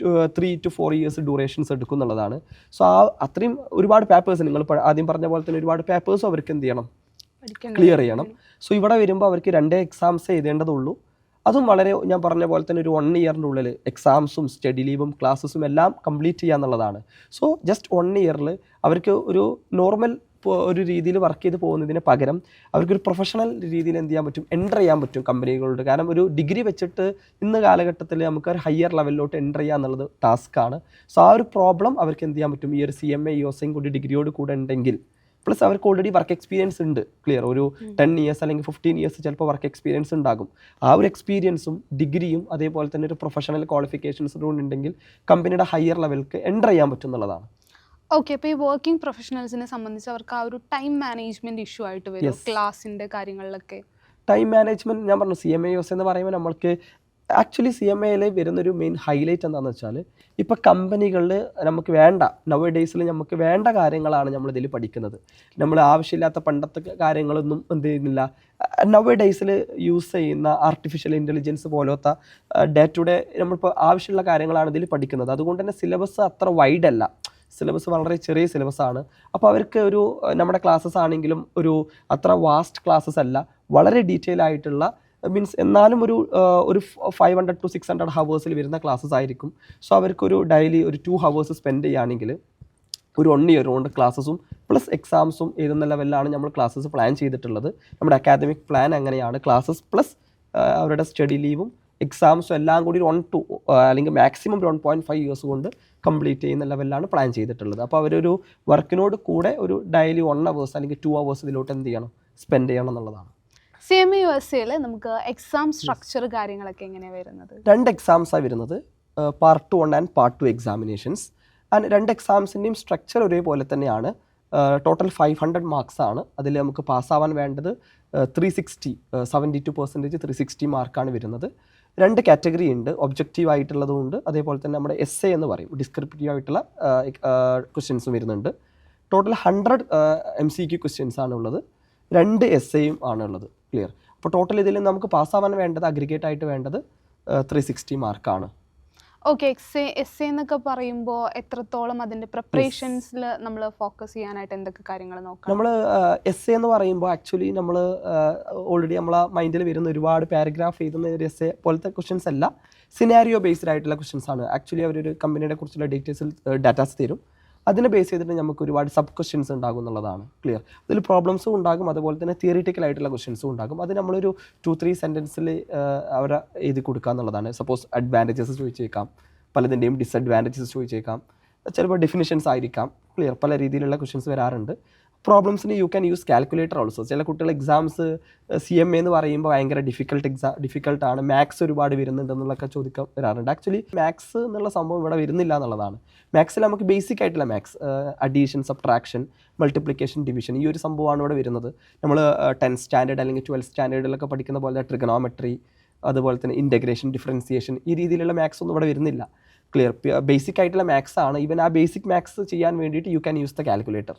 3 to 4 years ഡ്യൂറേഷൻസ് എടുക്കും എന്നുള്ളതാണ്. സോ അത്രയും ഒരുപാട് പേപ്പേഴ്സ്, നിങ്ങൾ ആദ്യം പറഞ്ഞ പോലെ തന്നെ ഒരുപാട് പേപ്പേഴ്സും അവർക്ക് എന്ത് ചെയ്യണം, ക്ലിയർ ചെയ്യണം. സോ ഇവിടെ വരുമ്പോൾ അവർക്ക് 2 എക്സാംസ് എഴുതേണ്ടതുള്ളൂ. അതും വളരെ ഞാൻ പറഞ്ഞ പോലെ തന്നെ ഒരു 1 yearൻ്റെ ഉള്ളിൽ എക്സാംസും സ്റ്റഡി ലീവും ക്ലാസ്സസും എല്ലാം കംപ്ലീറ്റ് ചെയ്യുക എന്നുള്ളതാണ്. സോ ജസ്റ്റ് 1 yearൽ അവർക്ക് ഒരു നോർമൽ ഒരു രീതിയിൽ വർക്ക് ചെയ്ത് പോകുന്നതിന് പകരം അവർക്കൊരു പ്രൊഫഷണൽ രീതിയിൽ എന്ത് ചെയ്യാൻ പറ്റും, എൻ്റർ ചെയ്യാൻ പറ്റും കമ്പനികളോട്. കാരണം ഒരു ഡിഗ്രി വെച്ചിട്ട് ഇന്ന് കാലഘട്ടത്തിൽ നമുക്ക് ഒരു ഹയർ ലെവലിലോട്ട് എൻ്റർ ചെയ്യുക എന്നുള്ളത് ടാസ്ക്കാണ്. സോ ആ ഒരു പ്രോബ്ലം അവർക്ക് എന്ത് ചെയ്യാൻ പറ്റും, ഈ ഒരു CMAOSയും കൂടി ഡിഗ്രിയോട് കൂടെ ഉണ്ടെങ്കിൽ, പ്ലസ് അവർക്ക് ഓൾറെഡി വർക്ക് എക്സ്പീരിയൻസ് ഉണ്ട്, ക്ലിയർ. ഒരു 10 years അല്ലെങ്കിൽ 15 years ചിലപ്പോൾ വർക്ക് എക്സ്പീരിയൻസ് ഉണ്ടാകും. ആ ഒരു എക്സ്പീരിയൻസും ഡിഗ്രിയും അതേപോലെ തന്നെ ഒരു പ്രൊഫഷണൽ ക്വാളിഫിക്കേഷൻസും ഉണ്ടെങ്കിൽ കമ്പനിയുടെ ഹയർ ലെവലിലേക്ക് എൻ്റർ ചെയ്യാൻ പറ്റും എന്നുള്ളതാണ്. ഓക്കെ, അപ്പോൾ ഈ വർക്കിംഗ് പ്രൊഫഷണൽസിനെ സംബന്ധിച്ച് അവർക്ക് ആ ഒരു ടൈം മാനേജ്മെൻറ്റ് ഇഷ്യൂ ആയിട്ട് വരും ക്ലാസ്സിൻ്റെ കാര്യങ്ങളിലൊക്കെ. ടൈം മാനേജ്മെൻറ്റ് ഞാൻ പറഞ്ഞു, CMAOS എന്ന് പറയുമ്പോൾ നമ്മൾക്ക് ആക്ച്വലി CMAയിൽ വരുന്നൊരു മെയിൻ ഹൈലൈറ്റ് എന്താണെന്ന് വെച്ചാൽ, ഇപ്പോൾ കമ്പനികളിൽ നമുക്ക് വേണ്ട, നവ ഡേയ്സിൽ നമുക്ക് വേണ്ട കാര്യങ്ങളാണ് നമ്മളിതിൽ പഠിക്കുന്നത്. നമ്മൾ ആവശ്യമില്ലാത്ത പണ്ടത്തെ കാര്യങ്ങളൊന്നും എന്ത് ചെയ്യുന്നില്ല. നവ ഡേയ്സിൽ യൂസ് ചെയ്യുന്ന ആർട്ടിഫിഷ്യൽ ഇൻ്റലിജൻസ് പോലത്തെ ഡേ ടു ഡേ നമ്മളിപ്പോൾ ആവശ്യമുള്ള കാര്യങ്ങളാണ് ഇതിൽ പഠിക്കുന്നത്. അതുകൊണ്ട് തന്നെ സിലബസ് അത്ര വൈഡ് അല്ല, സിലബസ് വളരെ ചെറിയ സിലബസാണ്. അപ്പോൾ അവർക്ക് നമ്മുടെ ക്ലാസ്സസ് ആണെങ്കിലും അത്ര വാസ്റ്റ് ക്ലാസ്സസ് അല്ല, വളരെ ഡീറ്റെയിൽ ആയിട്ടുള്ള എന്നാലും ഒരു 500 to 600 hours വരുന്ന ക്ലാസ്സസ് ആയിരിക്കും. സോ അവർക്കൊരു ഡെയിലി ഒരു 2 hours സ്പെൻഡ് ചെയ്യുകയാണെങ്കിൽ ഒരു 1 ഇയർ കൊണ്ട് ക്ലാസ്സസും പ്ലസ് എക്സാംസും എഴുതുന്ന ലെവലിലാണ് നമ്മൾ ക്ലാസ്സസ് പ്ലാൻ ചെയ്തിട്ടുള്ളത്. നമ്മുടെ അക്കാദമിക് പ്ലാൻ അങ്ങനെയാണ്. ക്ലാസ്സസ് പ്ലസ് അവരുടെ സ്റ്റഡി ലീവും എക്സാംസും എല്ലാം കൂടി 1 to അല്ലെങ്കിൽ മാക്സിമം 1.5 ഇയേഴ്സ് കൊണ്ട് കംപ്ലീറ്റ് ചെയ്യുന്ന ലെവലിലാണ് പ്ലാൻ ചെയ്തിട്ടുള്ളത്. അപ്പോൾ അവരൊരു വർക്കിനോട് കൂടെ ഒരു ഡെയിലി 1 hours അല്ലെങ്കിൽ 2 hours ഇതിലോട്ട് എന്ത് ചെയ്യണം, സ്പെൻഡ് ചെയ്യണം എന്നുള്ളതാണ്. CMA USA നമുക്ക് എക്സാം സ്ട്രക്ചർ കാര്യങ്ങളൊക്കെ എങ്ങനെയാണ് വരുന്നത്? 2 എക്സാംസാണ് വരുന്നത്, part 1 and part 2 examinations. And 2 എക്സാംസിൻ്റെയും സ്ട്രക്ചർ ഒരേപോലെ തന്നെയാണ്. ടോട്ടൽ 500 മാർക്സ് ആണ്. അതിൽ നമുക്ക് പാസ്സാവാൻ വേണ്ടത് 360, 72% 360 മാർക്കാണ് വരുന്നത്. 2 കാറ്റഗറി ഉണ്ട്, ഒബ്ജക്റ്റീവ് ആയിട്ടുള്ളതുകൊണ്ട് അതേപോലെ തന്നെ നമ്മുടെ essay എന്ന് പറയും, ഡിസ്ക്രിപ്റ്റീവ് ആയിട്ടുള്ള ക്വസ്റ്റ്യൻസും വരുന്നുണ്ട്. ടോട്ടൽ 100 MCQ ക്വസ്റ്റ്യൻസ് ആണ് ഉള്ളത്, 2 essayയും ആണുള്ളത്. ക്ലിയർ. അപ്പോൾ ടോട്ടൽ ഇതിൽ നമുക്ക് പാസ്സാവാൻ വേണ്ടത് അഗ്രിഗേറ്റ് ആയിട്ട് വേണ്ടത് 360 മാർക്കാണ്. ഓക്കെ, essay എന്നൊക്കെ പറയുമ്പോൾ എത്രത്തോളം അതിൻ്റെ പ്രിപ്പറേഷൻസിൽ നമ്മൾ ഫോക്കസ് ചെയ്യാനായിട്ട് എന്തൊക്കെ കാര്യങ്ങൾ നോക്കാം? നമ്മൾ essay എന്ന് പറയുമ്പോൾ ആക്ച്വലി നമ്മൾ ഓൾറെഡി നമ്മളെ മൈൻഡിൽ വരുന്ന ഒരുപാട് പാരഗ്രാഫ് എഴുതുന്ന ഒരു essay പോലത്തെ ക്വസ്റ്റ്യൻസ് അല്ല, സിനാരിയോ ബേസ്ഡ് ആയിട്ടുള്ള ക്വസ്റ്റ്യൻസ് ആണ്. ആക്ച്വലി അവരൊരു കമ്പനിയെ കുറിച്ചുള്ള ഡാറ്റാസ് തരും, അതിനെ ബേസ് ചെയ്തിട്ട് നമുക്ക് ഒരുപാട് സബ് ക്വസ്റ്റ്യൻസ് ഉണ്ടാകും എന്നുള്ളതാണ്. ക്ലിയർ. അതിൽ പ്രോബ്ലംസും ഉണ്ടാകും, അതുപോലെ തന്നെ തിയറിറ്റിക്കൽ ആയിട്ടുള്ള ക്വസ്റ്റ്യൻസും ഉണ്ടാകും. അത് നമ്മളൊരു 2-3 സെൻറ്റൻസിൽ അവരെ എഴുതി കൊടുക്കുക എന്നുള്ളതാണ്. സപ്പോസ് അഡ്വാൻറ്റേജസ് ചോദിച്ചേക്കാം, പലതിൻ്റെയും ഡിസഡ്വാൻറ്റേജസ് ചോദിച്ചേക്കാം, ചിലപ്പോൾ ഡെഫിനിഷൻസ് ആയിരിക്കാം. ക്ലിയർ. പല രീതിയിലുള്ള ക്വസ്റ്റ്യൻസ് വരാറുണ്ട്. പ്രോബ്ലംസിന് you can use calculator also. ചില കുട്ടികൾ എക്സാംസ് CMA എന്ന് പറയുമ്പോൾ ഭയങ്കര ഡിഫിക്കൽട്ടാണ്, മാത്സ് ഒരുപാട് വരുന്നുണ്ടെന്നുള്ളതൊക്കെ ചോദിക്കാൻ വരാറുണ്ട്. ആക്ച്വലി മാത്സ് എന്നുള്ള സംഭവം ഇവിടെ വരുന്നില്ല എന്നുള്ളതാണ്. മാത്സിൽ നമുക്ക് ബേസിക് ആയിട്ടുള്ള maths, addition, subtraction, multiplication, division, ഈ ഒരു സംഭവമാണ് ഇവിടെ വരുന്നത്. നമ്മൾ 10th സ്റ്റാൻഡേർഡ് അല്ലെങ്കിൽ 12th സ്റ്റാൻഡേർഡിലൊക്കെ പഠിക്കുന്ന പോലെ ട്രിഗണോമെട്രി, അതുപോലെ തന്നെ ഇൻ്റഗ്രേഷൻ, ഡിഫറൻസിയേഷൻ, ഈ രീതിയിലുള്ള മാത്സ് ഒന്നും ഇവിടെ വരുന്നില്ല. ക്ലിയർ. ബേസിക് ആയിട്ടുള്ള മാത്സ് ആണ്. ഈവൻ ആ ബേസിക് മാത്സ് ചെയ്യാൻ വേണ്ടിയിട്ട് U can use the calculator.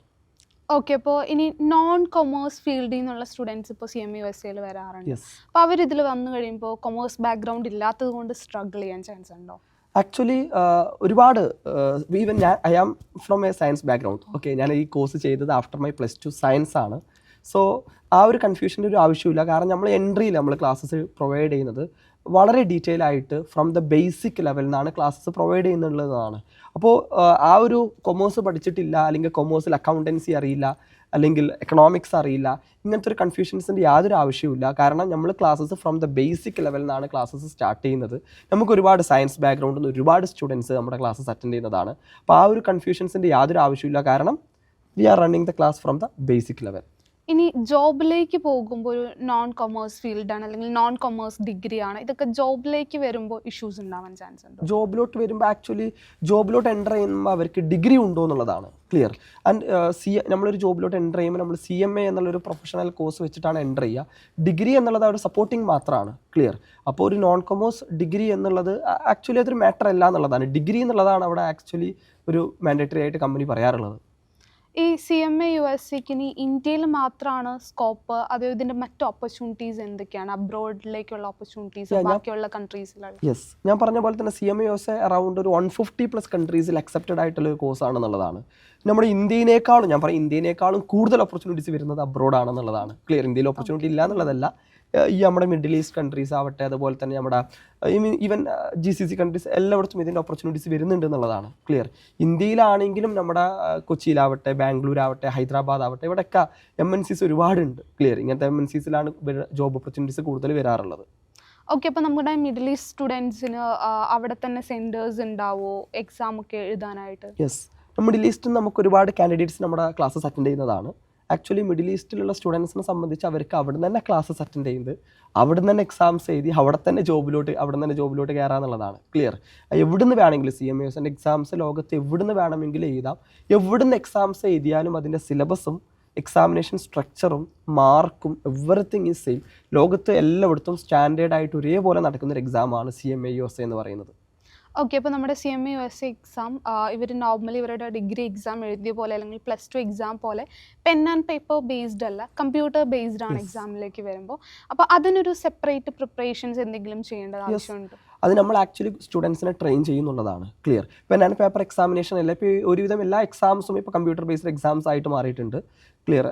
Okay, അപ്പോൾ ഇനി നോൺ കൊമേഴ്സ് ഫീൽഡിൽ നിന്നുള്ള സ്റ്റുഡൻസ് ഇപ്പോൾ CMA USAയിൽ വരാറുണ്ട്. അപ്പോൾ അവരിതിൽ വന്നു കഴിയുമ്പോൾ കൊമേഴ്സ് ബാക്ക്ഗ്രൗണ്ട് ഇല്ലാത്തത് കൊണ്ട് സ്ട്രഗിൾ ചെയ്യാൻ ചാൻസ് ഉണ്ടോ? ആക്ച്വലി ഒരുപാട് even I am from a science background. Okay, ഞാൻ ഈ കോഴ്സ് ചെയ്തത് ആഫ്റ്റർ മൈ +2 സയൻസ് ആണ്. സോ ആ ഒരു കൺഫ്യൂഷൻ്റെ ഒരു ആവശ്യമില്ല. കാരണം നമ്മൾ എൻട്രിയിൽ നമ്മൾ ക്ലാസ്സസ് പ്രൊവൈഡ് ചെയ്യുന്നത് വളരെ ഡീറ്റെയിൽ ആയിട്ട് ഫ്രം ദ ബേസിക് ലെവലിൽ നിന്നാണ് ക്ലാസ്സസ് പ്രൊവൈഡ് ചെയ്യുന്നുള്ളതാണ്. അപ്പോൾ ആ ഒരു കൊമേഴ്സ് പഠിച്ചിട്ടില്ല, അല്ലെങ്കിൽ കൊമേഴ്സിൽ അക്കൗണ്ടൻസി അറിയില്ല, അല്ലെങ്കിൽ എക്കണോമിക്സ് അറിയില്ല, ഇങ്ങനത്തെ ഒരു കൺഫ്യൂഷൻസിൻ്റെ യാതൊരു ആവശ്യമില്ല. കാരണം നമ്മൾ ക്ലാസ്സസ് ഫ്രം ദ ബേസിക് ലെവലിൽ നിന്നാണ് ക്ലാസ്സസ് സ്റ്റാർട്ട് ചെയ്യുന്നത്. നമുക്ക് ഒരുപാട് സയൻസ് ബാക്ക്ഗ്രൗണ്ടിൽ നിന്ന് ഒരുപാട് സ്റ്റുഡൻസ് നമ്മുടെ ക്ലാസ്സസ് അറ്റൻഡ് ചെയ്യുന്നതാണ്. അപ്പോൾ ആ ഒരു കൺഫ്യൂഷൻസിൻ്റെ യാതൊരു ആവശ്യമില്ല. കാരണം we are running the class from the basic level. ഇനി ജോബിലേക്ക് പോകുമ്പോൾ ഒരു നോൺ കൊമേഴ്സ് ഫീൽഡാണ് അല്ലെങ്കിൽ നോൺ കൊമേഴ്സ് ഡിഗ്രിയാണ്, ഇതൊക്കെ ജോബിലേക്ക് വരുമ്പോൾ ഇഷ്യൂസ് ഉണ്ടാവാൻ ചാൻസ് ഉണ്ട്? ജോബിലോട്ട് വരുമ്പോൾ ആക്ച്വലി ജോബിലോട്ട് എൻ്റർ ചെയ്യുമ്പോൾ അവർക്ക് ഡിഗ്രി ഉണ്ടോ എന്നുള്ളതാണ്. ക്ലിയർ. ആൻഡ് നമ്മളൊരു ജോബിലോട്ട് എൻ്റർ ചെയ്യുമ്പോൾ നമ്മൾ CMA എന്നുള്ളൊരു പ്രൊഫഷണൽ കോഴ്സ് വെച്ചിട്ടാണ് എൻ്റർ ചെയ്യുക. ഡിഗ്രി എന്നുള്ളത് അവിടെ സപ്പോർട്ടിങ് മാത്രമാണ്. ക്ലിയർ. അപ്പോൾ ഒരു നോൺ കൊമേഴ്സ് ഡിഗ്രി എന്നുള്ളത് ആക്ച്വലി അതൊരു മാറ്റർ അല്ല എന്നുള്ളതാണ്. ഡിഗ്രി എന്നുള്ളതാണ് അവിടെ ആക്ച്വലി ഒരു മാൻഡേറ്ററി ആയിട്ട് കമ്പനി പറയാറുള്ളത്. ഈ CMA USAക്ക് ഇനി ഇന്ത്യയിൽ മാത്രമാണ് സ്കോപ്പ്, അതോ ഇതിൻ്റെ മറ്റ് ഓപ്പർച്യൂണിറ്റീസ് എന്തൊക്കെയാണ്, അബ്രോഡിലേക്കുള്ള ഓപ്പർച്യൂണിറ്റീസ് ബാക്കിയുള്ള കൺട്രീസിലുള്ള? യെസ്, ഞാൻ പറഞ്ഞ പോലെ തന്നെ CMA USA അറൗണ്ട് ഒരു 150+ കൺട്രീസിൽ അക്സെപ്റ്റഡ് ആയിട്ടുള്ള ഒരു കോഴ്സ് ആണെന്നുള്ളതാണ്. നമ്മുടെ ഇന്ത്യനേക്കാളും കൂടുതൽ ഓപ്പർച്യൂണിറ്റീസ് വരുന്നത് അബ്രോഡ് ആണെന്നുള്ളതാണ്. ക്ലിയർ. ഇന്ത്യയിൽ ഓപ്പർച്യൂണിറ്റി ഇല്ല എന്നുള്ളതല്ല. ഈ നമ്മുടെ മിഡിൽ ഈസ്റ്റ് കൺട്രീസ് ആവട്ടെ, അതുപോലെ തന്നെ നമ്മുടെ ഈവൻ GCC കൺട്രീസ് എല്ലായിടത്തും ഇതിൻ്റെ ഓപ്പർച്യൂണിറ്റീസ് വരുന്നുണ്ട് എന്നുള്ളതാണ്. ക്ലിയർ. ഇന്ത്യയിലാണെങ്കിലും നമ്മുടെ കൊച്ചിയിലാവട്ടെ, ബാംഗ്ലൂരാവട്ടെ, ഹൈദരാബാദ് ആവട്ടെ, ഇവിടെയൊക്കെ MNCs ഒരുപാടുണ്ട്. ക്ലിയർ. ഇങ്ങനത്തെ MNCസിലാണ് ജോബ് ഓപ്പർച്യൂണിറ്റീസ് കൂടുതൽ വരാറുള്ളത്. ഓക്കെ, അപ്പോൾ നമ്മുടെ മിഡിൽ ഈസ്റ്റ് സ്റ്റുഡൻസിന് അവിടെ തന്നെ സെൻറ്റേഴ്സ് ഉണ്ടാവുമോ എക്സാം ഒക്കെ എഴുതാനായിട്ട്? യെസ്, മിഡിൽ ഈസ്റ്റിൽ നമുക്ക് ഒരുപാട് കാൻഡിഡേറ്റ്സ് നമ്മുടെ ക്ലാസ്സസ് അറ്റൻഡ് ചെയ്യുന്നതാണ്. ആക്ച്വലി മിഡിൽ ഈസ്റ്റിലുള്ള സ്റ്റുഡൻസിനെ സംബന്ധിച്ച് അവർക്ക് അവിടെ നിന്ന് തന്നെ ക്ലാസ്സസ് അറ്റൻഡ് ചെയ്ത് അവിടെ നിന്ന് തന്നെ എക്സാംസ് എഴുതി അവിടെ തന്നെ ജോബിലോട്ട് കയറാന്നുള്ളതാണ്. ക്ലിയർ. എവിടുന്ന് വേണമെങ്കിലും CMA USAൻ്റെ എക്സാംസ് ലോകത്ത് എവിടുന്ന് വേണമെങ്കിലും എഴുതാം. എവിടുന്ന് എക്സാംസ് എഴുതിയാലും അതിൻ്റെ സിലബസും എക്സാമിനേഷൻ സ്ട്രക്ചറും മാർക്കും എവറിത്തിങ് ഈസ് സെയിം. ലോകത്ത് എല്ലായിടത്തും സ്റ്റാൻഡേർഡായിട്ട് ഒരേപോലെ നടക്കുന്നൊരു എക്സാമാണ് CMA USA എന്ന് പറയുന്നത്. ഓക്കെ, അപ്പോൾ നമ്മുടെ CMA USA എക്സാം ഇവർ നോർമലി ഇവരുടെ ഡിഗ്രി എക്സാം എഴുതിയ പോലെ അല്ലെങ്കിൽ +2 എക്സാം പോലെ പെൻ ആൻഡ് പേപ്പർ ബേസ്ഡ് അല്ല, കമ്പ്യൂട്ടർ ബേസ്ഡ് ആണ് എക്സാമിലേക്ക് വരുമ്പോൾ. അപ്പോൾ അതിനൊരു സെപ്പറേറ്റ് പ്രിപ്പറേഷൻസ് എന്തെങ്കിലും ചെയ്യേണ്ടത് ആവശ്യമുണ്ട്? അത് നമ്മൾ ആക്ച്വലി സ്റ്റുഡൻസിനെ ട്രെയിൻ ചെയ്യുന്നുള്ളതാണ്. Clear. Pen and paper examination അല്ല, ഇപ്പോൾ ഒരുവിധം എല്ലാ എക്സാംസും ഇപ്പോൾ കമ്പ്യൂട്ടർ ബേസ്ഡ് എക്സാംസ് ആയിട്ട് മാറിയിട്ടുണ്ട്. ക്ലിയർ.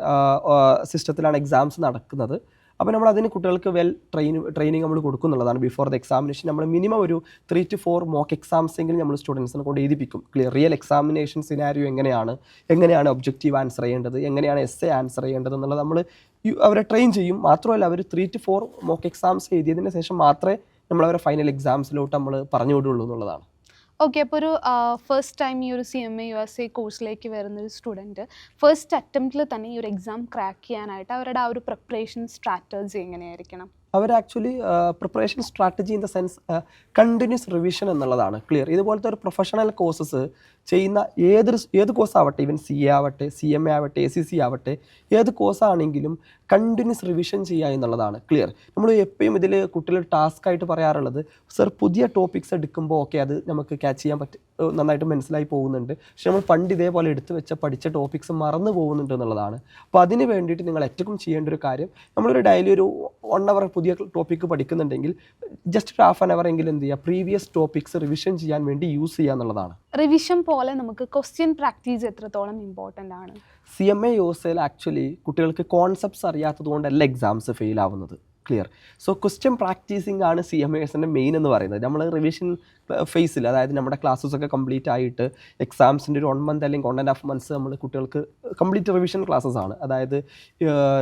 സിസ്റ്റത്തിലാണ് എക്സാംസ് നടക്കുന്നത്. അപ്പോൾ നമ്മൾ അതിന് കുട്ടികൾക്ക് ട്രെയിനിങ് നമ്മൾ കൊടുക്കുന്നുള്ളതാണ്. ബിഫോർ ദ എക്സാമിനേഷൻ നമ്മൾ മിനിമം ഒരു 3 to 4 മോക്ക് എക്സാംസ് എങ്കിലും നമ്മൾ സ്റ്റുഡൻസിനെ കൊണ്ട് എഴുതിപ്പിക്കും. ക്ലിയർ റിയൽ എക്സാമിനേഷൻ സിനാരിയോ എങ്ങനെയാണ് ഒബ്ജക്റ്റീവ് ആൻസർ ചെയ്യേണ്ടത്, എങ്ങനെയാണ് എസ്സേ ആൻസർ ചെയ്യേണ്ടത് എന്നുള്ളത് നമ്മൾ അവരെ ട്രെയിൻ ചെയ്യും. മാത്രമല്ല അവർ 3 to 4 മോക്ക് എക്സാംസ് എഴുതിയതിന് ശേഷം മാത്രമേ നമ്മൾ അവരെ ഫൈനൽ എക്സാംസിലോട്ട് നമ്മൾ പറഞ്ഞു വിടുള്ളൂ എന്നുള്ളതാണ്. ഓക്കെ, അപ്പോൾ ഒരു ഫസ്റ്റ് ടൈം ഈ ഒരു CMA USA കോഴ്സിലേക്ക് വരുന്നൊരു സ്റ്റുഡൻറ്റ് ഫസ്റ്റ് അറ്റംപ്റ്റിൽ തന്നെ ഈ ഒരു എക്സാം ക്രാക്ക് ചെയ്യാനായിട്ട് അവരുടെ ആ ഒരു പ്രിപ്പറേഷൻ സ്ട്രാറ്റജി എങ്ങനെയായിരിക്കണം? അവർ actually preparation strategy in the sense continuous revision എന്നുള്ളതാണ്. ക്ലിയർ ഇതുപോലത്തെ ഒരു പ്രൊഫഷണൽ കോഴ്സസ് ചെയ്യുന്ന ഏത് കോഴ്സ് ആവട്ടെ, ഈവൻ CA ആവട്ടെ, CMA ആവട്ടെ, ACC ആവട്ടെ, ഏത് കോഴ്സാണെങ്കിലും കണ്ടിന്യൂസ് റിവിഷൻ ചെയ്യുക എന്നുള്ളതാണ്. ക്ലിയർ നമ്മൾ എപ്പോഴും ഇതിൽ കുട്ടികൾ ടാസ്ക് ആയിട്ട് പറയാറുള്ളത്, സർ പുതിയ ടോപ്പിക്സ് എടുക്കുമ്പോൾ ഓക്കെ അത് നമുക്ക് ക്യാച്ച് ചെയ്യാൻ നന്നായിട്ട് മനസ്സിലായി പോകുന്നുണ്ട്, പക്ഷെ നമ്മൾ പണ്ട് ഇതേപോലെ എടുത്ത് പഠിച്ച ടോപ്പിക്സ് മറന്നു പോകുന്നുണ്ട് എന്നുള്ളതാണ്. അപ്പോൾ അതിന് വേണ്ടിയിട്ട് നിങ്ങൾ ഏറ്റവും ചെയ്യേണ്ട ഒരു കാര്യം, നമ്മളൊരു ഡെയിലി ഒരു 1 hour പുതിയ ടോപ്പിക്ക് പഠിക്കുന്നുണ്ടെങ്കിൽ ജസ്റ്റ് ഹാഫ് ആൻ അവർ എങ്കിലും എന്ത് ചെയ്യുക, പ്രീവിയസ് ടോപ്പിക്സ് റിവിഷൻ ചെയ്യാൻ വേണ്ടി യൂസ് ചെയ്യുക എന്നുള്ളതാണ്. റിവിഷൻ പോലെ നമുക്ക് ക്വസ്റ്റ്യൻ പ്രാക്ടീസ് എത്രത്തോളം ഇമ്പോർട്ടൻ്റ് ആണ്? CMA USAയിൽ ആക്ച്വലി കുട്ടികൾക്ക് കോൺസെപ്റ്റ്സ് അറിയാത്തത് കൊണ്ടല്ല എക്സാംസ് ഫെയിൽ ആവുന്നത്. ക്ലിയർ സോ ക്വസ്റ്റ്യൻ പ്രാക്ടീസിങ് ആണ് CMAസിൻ്റെ മെയിൻ എന്ന് പറയുന്നത്. നമ്മൾ റിവിഷൻ ഫേസിൽ, അതായത് നമ്മുടെ ക്ലാസ്സസൊക്കെ കംപ്ലീറ്റ് ആയിട്ട് എക്സാംസിൻ്റെ ഒരു 1 month അല്ലെങ്കിൽ 1.5 months നമ്മൾ കുട്ടികൾക്ക് കംപ്ലീറ്റ് റിവിഷൻ ക്ലാസ്സസ് ആണ്. അതായത്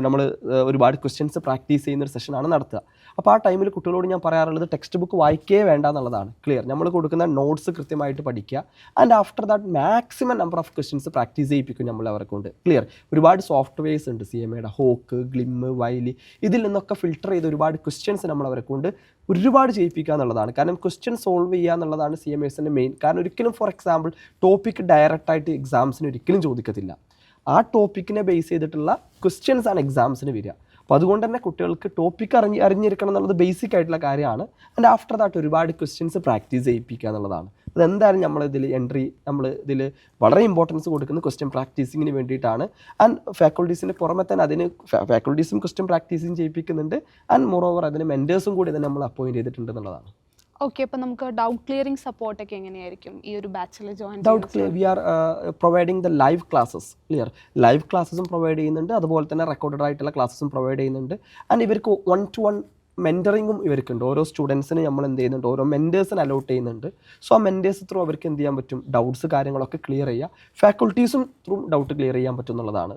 നമ്മൾ ഒരുപാട് ക്വസ്റ്റ്യൻസ് പ്രാക്ടീസ് ചെയ്യുന്ന ഒരു സെഷനാണ് നടത്തുക. അപ്പോൾ ആ ടൈമിൽ കുട്ടികളോട് ഞാൻ പറയാറുള്ളത് ടെക്സ്റ്റ് ബുക്ക് വായിക്കേ വേണ്ട എന്നുള്ളതാണ്. ക്ലിയർ നമ്മൾ കൊടുക്കുന്ന നോട്ട്സ് കൃത്യമായിട്ട് പഠിക്കുക. And after that maximum number of questions practice ചെയ്യിപ്പിക്കും നമ്മൾ അവരെ കൊണ്ട്. ക്ലിയർ ഒരുപാട് സോഫ്റ്റ്വെയർസ് ഉണ്ട് CMAയുടെ, ഹോക്ക്, ഗ്ലിം, വൈലി, ഇതിൽ നിന്നൊക്കെ ഫിൽട്ടർ ചെയ്ത് ഒരുപാട് ക്വസ്റ്റ്യൻസ് നമ്മൾ അവരെ കൊണ്ട് ഒരുപാട് ചെയ്യിപ്പിക്കുക എന്നുള്ളതാണ്. കാരണം ക്വസ്റ്റ്യൻ സോൾവ് ചെയ്യുക എന്നുള്ളതാണ് CMAസിൻ്റെ മെയിൻ. കാരണം ഒരിക്കലും ഫോർ എക്സാമ്പിൾ ടോപ്പിക് ഡയറക്റ്റായിട്ട് എക്സാംസിന് ഒരിക്കലും ചോദിക്കത്തില്ല. ആ ടോപ്പിക്കിനെ ബേസ് ചെയ്തിട്ടുള്ള ക്വസ്റ്റ്യൻസ് ആണ് എക്സാംസിന് വരിക. അപ്പോൾ അതുകൊണ്ട് തന്നെ കുട്ടികൾക്ക് ടോപ്പിക്ക് അറിഞ്ഞിരിക്കണം എന്നുള്ളത് ബേസിക് ആയിട്ടുള്ള കാര്യമാണ്. ആൻഡ് ആഫ്റ്റർ ദാറ്റ് ഒരുപാട് ക്വസ്റ്റ്യൻസ് പ്രാക്ടീസ് ചെയ്യിപ്പിക്കുക എന്നുള്ളതാണ്. അതെന്തായാലും നമ്മൾ ഇതിൽ വളരെ ഇമ്പോർട്ടൻസ് കൊടുക്കുന്നത് ക്വസ്റ്റ്യൻ പ്രാക്ടീസിങ്ങിന് വേണ്ടിയിട്ടാണ്. ആൻഡ് ഫാക്കൽറ്റീസിന് പുറമെ തന്നെ അതിന് ഫാക്കൽറ്റീസും ക്വസ്റ്റ്യൻ പ്രാക്ടീസിങ് ചെയ്യിപ്പിക്കുന്നുണ്ട്. ആൻഡ് മോറോവർ അതിന് മെൻറ്റേഴ്സും കൂടി തന്നെ നമ്മൾ അപ്പോയിൻറ്റ് ചെയ്തിട്ടുണ്ട് എന്നുള്ളതാണ്. ഓക്കെ, അപ്പോൾ നമുക്ക് ഡൗട്ട് ക്ലിയറിംഗ് സപ്പോർട്ടൊക്കെ എങ്ങനെയായിരിക്കും ഈ ഒരു ബാച്ചിൽ join? Doubt clear we are providing the live classes. Clear live ക്ലാസ്സസും പ്രൊവൈഡ് ചെയ്യുന്നുണ്ട്, അതുപോലെ തന്നെ റെക്കോർഡഡ് ആയിട്ടുള്ള ക്ലാസ്സസും പ്രൊവൈഡ് ചെയ്യുന്നുണ്ട്. ആൻഡ് ഇവർക്ക് 1-to-1 മെൻറ്ററിങ്ങും ഇവർക്കുണ്ട്. ഓരോ സ്റ്റുഡൻസിന് നമ്മൾ എന്ത് ചെയ്യുന്നുണ്ട്, ഓരോ മെൻറ്റേഴ്സിന് അലോട്ട് ചെയ്യുന്നുണ്ട്. സോ ആ മെൻറ്റേഴ്സ് ത്രൂ അവർക്ക് എന്ത് ചെയ്യാൻ പറ്റും, ഡൗട്ട്സ് കാര്യങ്ങളൊക്കെ ക്ലിയർ ചെയ്യുക. ഫാക്കൽറ്റീസും ത്രൂ ഡൗട്ട് ക്ലിയർ ചെയ്യാൻ പറ്റും എന്നുള്ളതാണ്.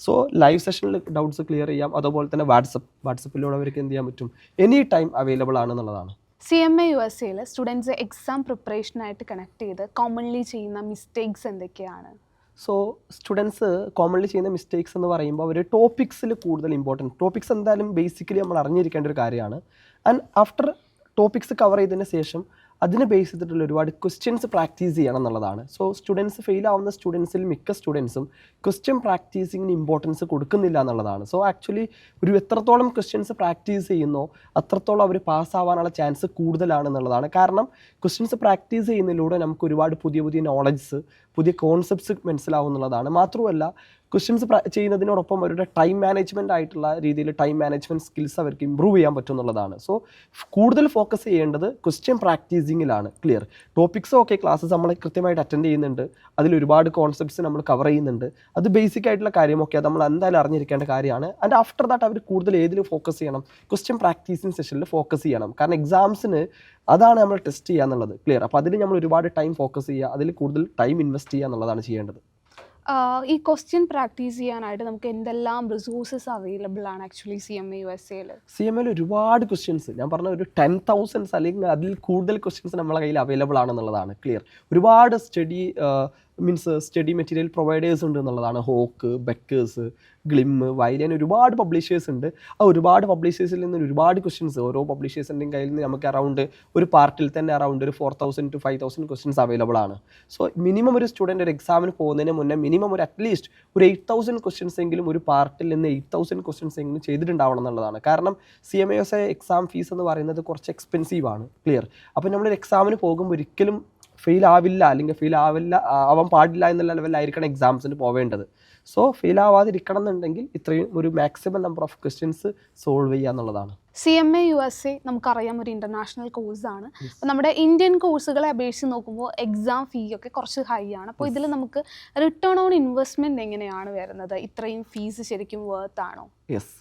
സോ ലൈവ് സെഷനിൽ ഡൗട്ട്സ് ക്ലിയർ ചെയ്യാം. അതുപോലെ തന്നെ വാട്സപ്പിലൂടെ അവർക്ക് എന്ത് ചെയ്യാൻ പറ്റും, എനി ടൈം അവൈലബിൾ ആണെന്നുള്ളതാണ്. CMA USAയിൽ സ്റ്റുഡൻസ് എക്സാം പ്രിപ്പറേഷനായിട്ട് കണക്ട് ചെയ്ത് കോമൺലി ചെയ്യുന്ന മിസ്റ്റേക്സ് എന്തൊക്കെയാണ്? സോ സ്റ്റുഡൻസ് കോമൺലി ചെയ്യുന്ന മിസ്റ്റേക്സ് എന്ന് പറയുമ്പോൾ അവർ ടോപ്പിക്സിൽ കൂടുതൽ ടോപ്പിക്സ് എന്തായാലും ബേസിക്കലി നമ്മൾ അറിഞ്ഞിരിക്കേണ്ട ഒരു കാര്യമാണ്. ആൻഡ് ആഫ്റ്റർ ടോപ്പിക്സ് കവർ ചെയ്തതിന് ശേഷം അതിനെ ബേസ് ചെയ്തിട്ടുള്ള ഒരുപാട് ക്വസ്റ്റ്യൻസ് പ്രാക്ടീസ് ചെയ്യണം എന്നുള്ളതാണ്. സോ സ്റ്റുഡൻസ് ഫെയിൽ ആവുന്ന സ്റ്റുഡൻസിൽ മിക്ക സ്റ്റുഡൻസും ക്വസ്റ്റ്യൻ പ്രാക്ടീസിങ്ങിന് ഇമ്പോർട്ടൻസ് കൊടുക്കുന്നില്ല എന്നുള്ളതാണ്. സോ ആക്ച്വലി ഒരു എത്രത്തോളം ക്വസ്റ്റ്യൻസ് പ്രാക്ടീസ് ചെയ്യുന്നോ അത്രത്തോളം അവർ പാസ്സാവാനുള്ള ചാൻസ് കൂടുതലാണെന്നുള്ളതാണ്. കാരണം ക്വസ്റ്റ്യൻസ് പ്രാക്ടീസ് ചെയ്യുന്നതിലൂടെ നമുക്ക് ഒരുപാട് പുതിയ നോളജ്സ്, പുതിയ കോൺസെപ്റ്റ്സ് മനസ്സിലാവുന്നുള്ളതാണ്. മാത്രമല്ല ക്വസ്റ്റ്യൻസ് ചെയ്യുന്നതിനോടൊപ്പം അവരുടെ ടൈം മാനേജ്മെൻറ്റ് ആയിട്ടുള്ള രീതിയിൽ ടൈം മാനേജ്മെൻറ്റ് സ്കിൽസ് അവർക്ക് ഇമ്പ്രൂവ് ചെയ്യാൻ പറ്റും എന്നുള്ളതാണ്. സോ കൂടുതൽ ഫോക്കസ് ചെയ്യേണ്ടത് ക്വസ്റ്റ്യൻ പ്രാക്ടീസിങ്ങിലാണ്. ക്ലിയർ ടോപ്പിക്സ് ഓക്കെ ക്ലാസ്സസ് നമ്മൾ കൃത്യമായിട്ട് അറ്റൻഡ് ചെയ്യുന്നുണ്ട്, അതിൽ ഒരുപാട് കോൺസെപ്റ്റ്സ് നമ്മൾ കവർ ചെയ്യുന്നുണ്ട്, അത് ബേസിക് ആയിട്ടുള്ള കാര്യമൊക്കെ അത് നമ്മൾ എന്തായാലും അറിഞ്ഞിരിക്കേണ്ട കാര്യമാണ്. ആൻഡ് ആഫ്റ്റർ ദാറ്റ് അവർ കൂടുതൽ ഏതിൽ ഫോക്കസ് ചെയ്യണം, ക്വസ്റ്റ്യൻ പ്രാക്ടീസിങ് സെഷനിൽ ഫോക്കസ് ചെയ്യണം. കാരണം എക്സാംസിന് അതാണ് നമ്മൾ ടെസ്റ്റ് ചെയ്യുക എന്നുള്ളത്. ക്ലിയർ അപ്പോൾ അതിൽ നമ്മൾ ഒരുപാട് ടൈം ഫോക്കസ് ചെയ്യുക, അതിൽ കൂടുതൽ ടൈം ഇൻവെസ്റ്റ് ചെയ്യുക എന്നുള്ളതാണ് ചെയ്യേണ്ടത്. ഈ ക്വസ്റ്റ്യൻ പ്രാക്ടീസ് ചെയ്യാനായിട്ട് നമുക്ക് എന്തെല്ലാം റിസോഴ്സസ് അവൈലബിൾ ആണ് ആക്ച്വലി CMA USAയിൽ? CMAയിൽ ഒരുപാട് ക്വസ്റ്റ്യൻസ്, ഞാൻ പറഞ്ഞ ഒരു 10,000 അല്ലെങ്കിൽ അതിൽ കൂടുതൽ ക്വസ്റ്റ്യൻസ് നമ്മളെ കയ്യിൽ അവൈലബിൾ ആണെന്നുള്ളതാണ്. ക്ലിയർ ഒരുപാട് സ്റ്റഡി മെറ്റീരിയൽ പ്രൊവൈഡേഴ്സ് ഉണ്ട് എന്നുള്ളതാണ്. ഹോക്ക്, ബെക്കേഴ്സ്, ഗ്ലിം, വൈലിയൻ ഒരുപാട് പബ്ലിഷേഴ്സ് ഉണ്ട്. ആ ഒരുപാട് പബ്ലിഷേഴ്സിൽ നിന്ന് ഒരുപാട് ക്വസ്റ്റ്യൻസ് ഓരോ പബ്ലിഷേഴ്സിൻ്റെയും കയ്യിൽ നിന്ന് നമുക്ക് അറൗണ്ട് ഒരു പാർട്ടിൽ തന്നെ അറൗണ്ട് ഒരു 4,000 to 5,000 ക്വസ്റ്റ്യൻസ് അവൈലബിൾ ആണ്. സോ മിനിമം ഒരു സ്റ്റുഡൻറ്റ് ഒരു എക്സാമിന് പോകുന്നതിന് മുന്നേ മിനിമം ഒരു അറ്റ്ലീസ്റ്റ് ഒരു 8,000 ക്വസ്റ്റ്യൻസ് എങ്കിലും ഒരു പാർട്ടിൽ നിന്ന് 8,000 ക്വസ്റ്റ്യൻസ് എങ്കിലും ചെയ്തിട്ടുണ്ടാവണം എന്നുള്ളതാണ്. കാരണം CMA USA എക്സാം ഫീസ് എന്ന് പറയുന്നത് കുറച്ച് എക്സ്പെൻസീവ് ആണ്. ക്ലിയർ അപ്പോൾ നമ്മളൊരു എക്സാമിന് പോകുമ്പോൾ ഒരിക്കലും ഫെയിൽ ആവാൻ പാടില്ല എന്നുള്ള ലെവലിലായിരിക്കണം എക്സാംസിന് പോവേണ്ടത്. സോ ഫെയിൽ ആവാതിരിക്കണം എന്നുണ്ടെങ്കിൽ ഇത്രയും ഒരു maximum number of questions solve ചെയ്യുക എന്നുള്ളതാണ്. CMA USA നമുക്കറിയാം ഒരു ഇൻ്റർനാഷണൽ കോഴ്സാണ്. അപ്പോൾ നമ്മുടെ ഇന്ത്യൻ കോഴ്സുകളെ അപേക്ഷിച്ച് നോക്കുമ്പോൾ എക്സാം ഫീ ഒക്കെ കുറച്ച് ഹൈ ആണ്. അപ്പോൾ ഇതിൽ നമുക്ക് റിട്ടേൺ ഓൺ ഇൻവെസ്റ്റ്മെൻറ്റ് എങ്ങനെയാണ് വരുന്നത്? ഇത്രയും ഫീസ് ശരിക്കും വർത്ത് ആണോ? യെസ്,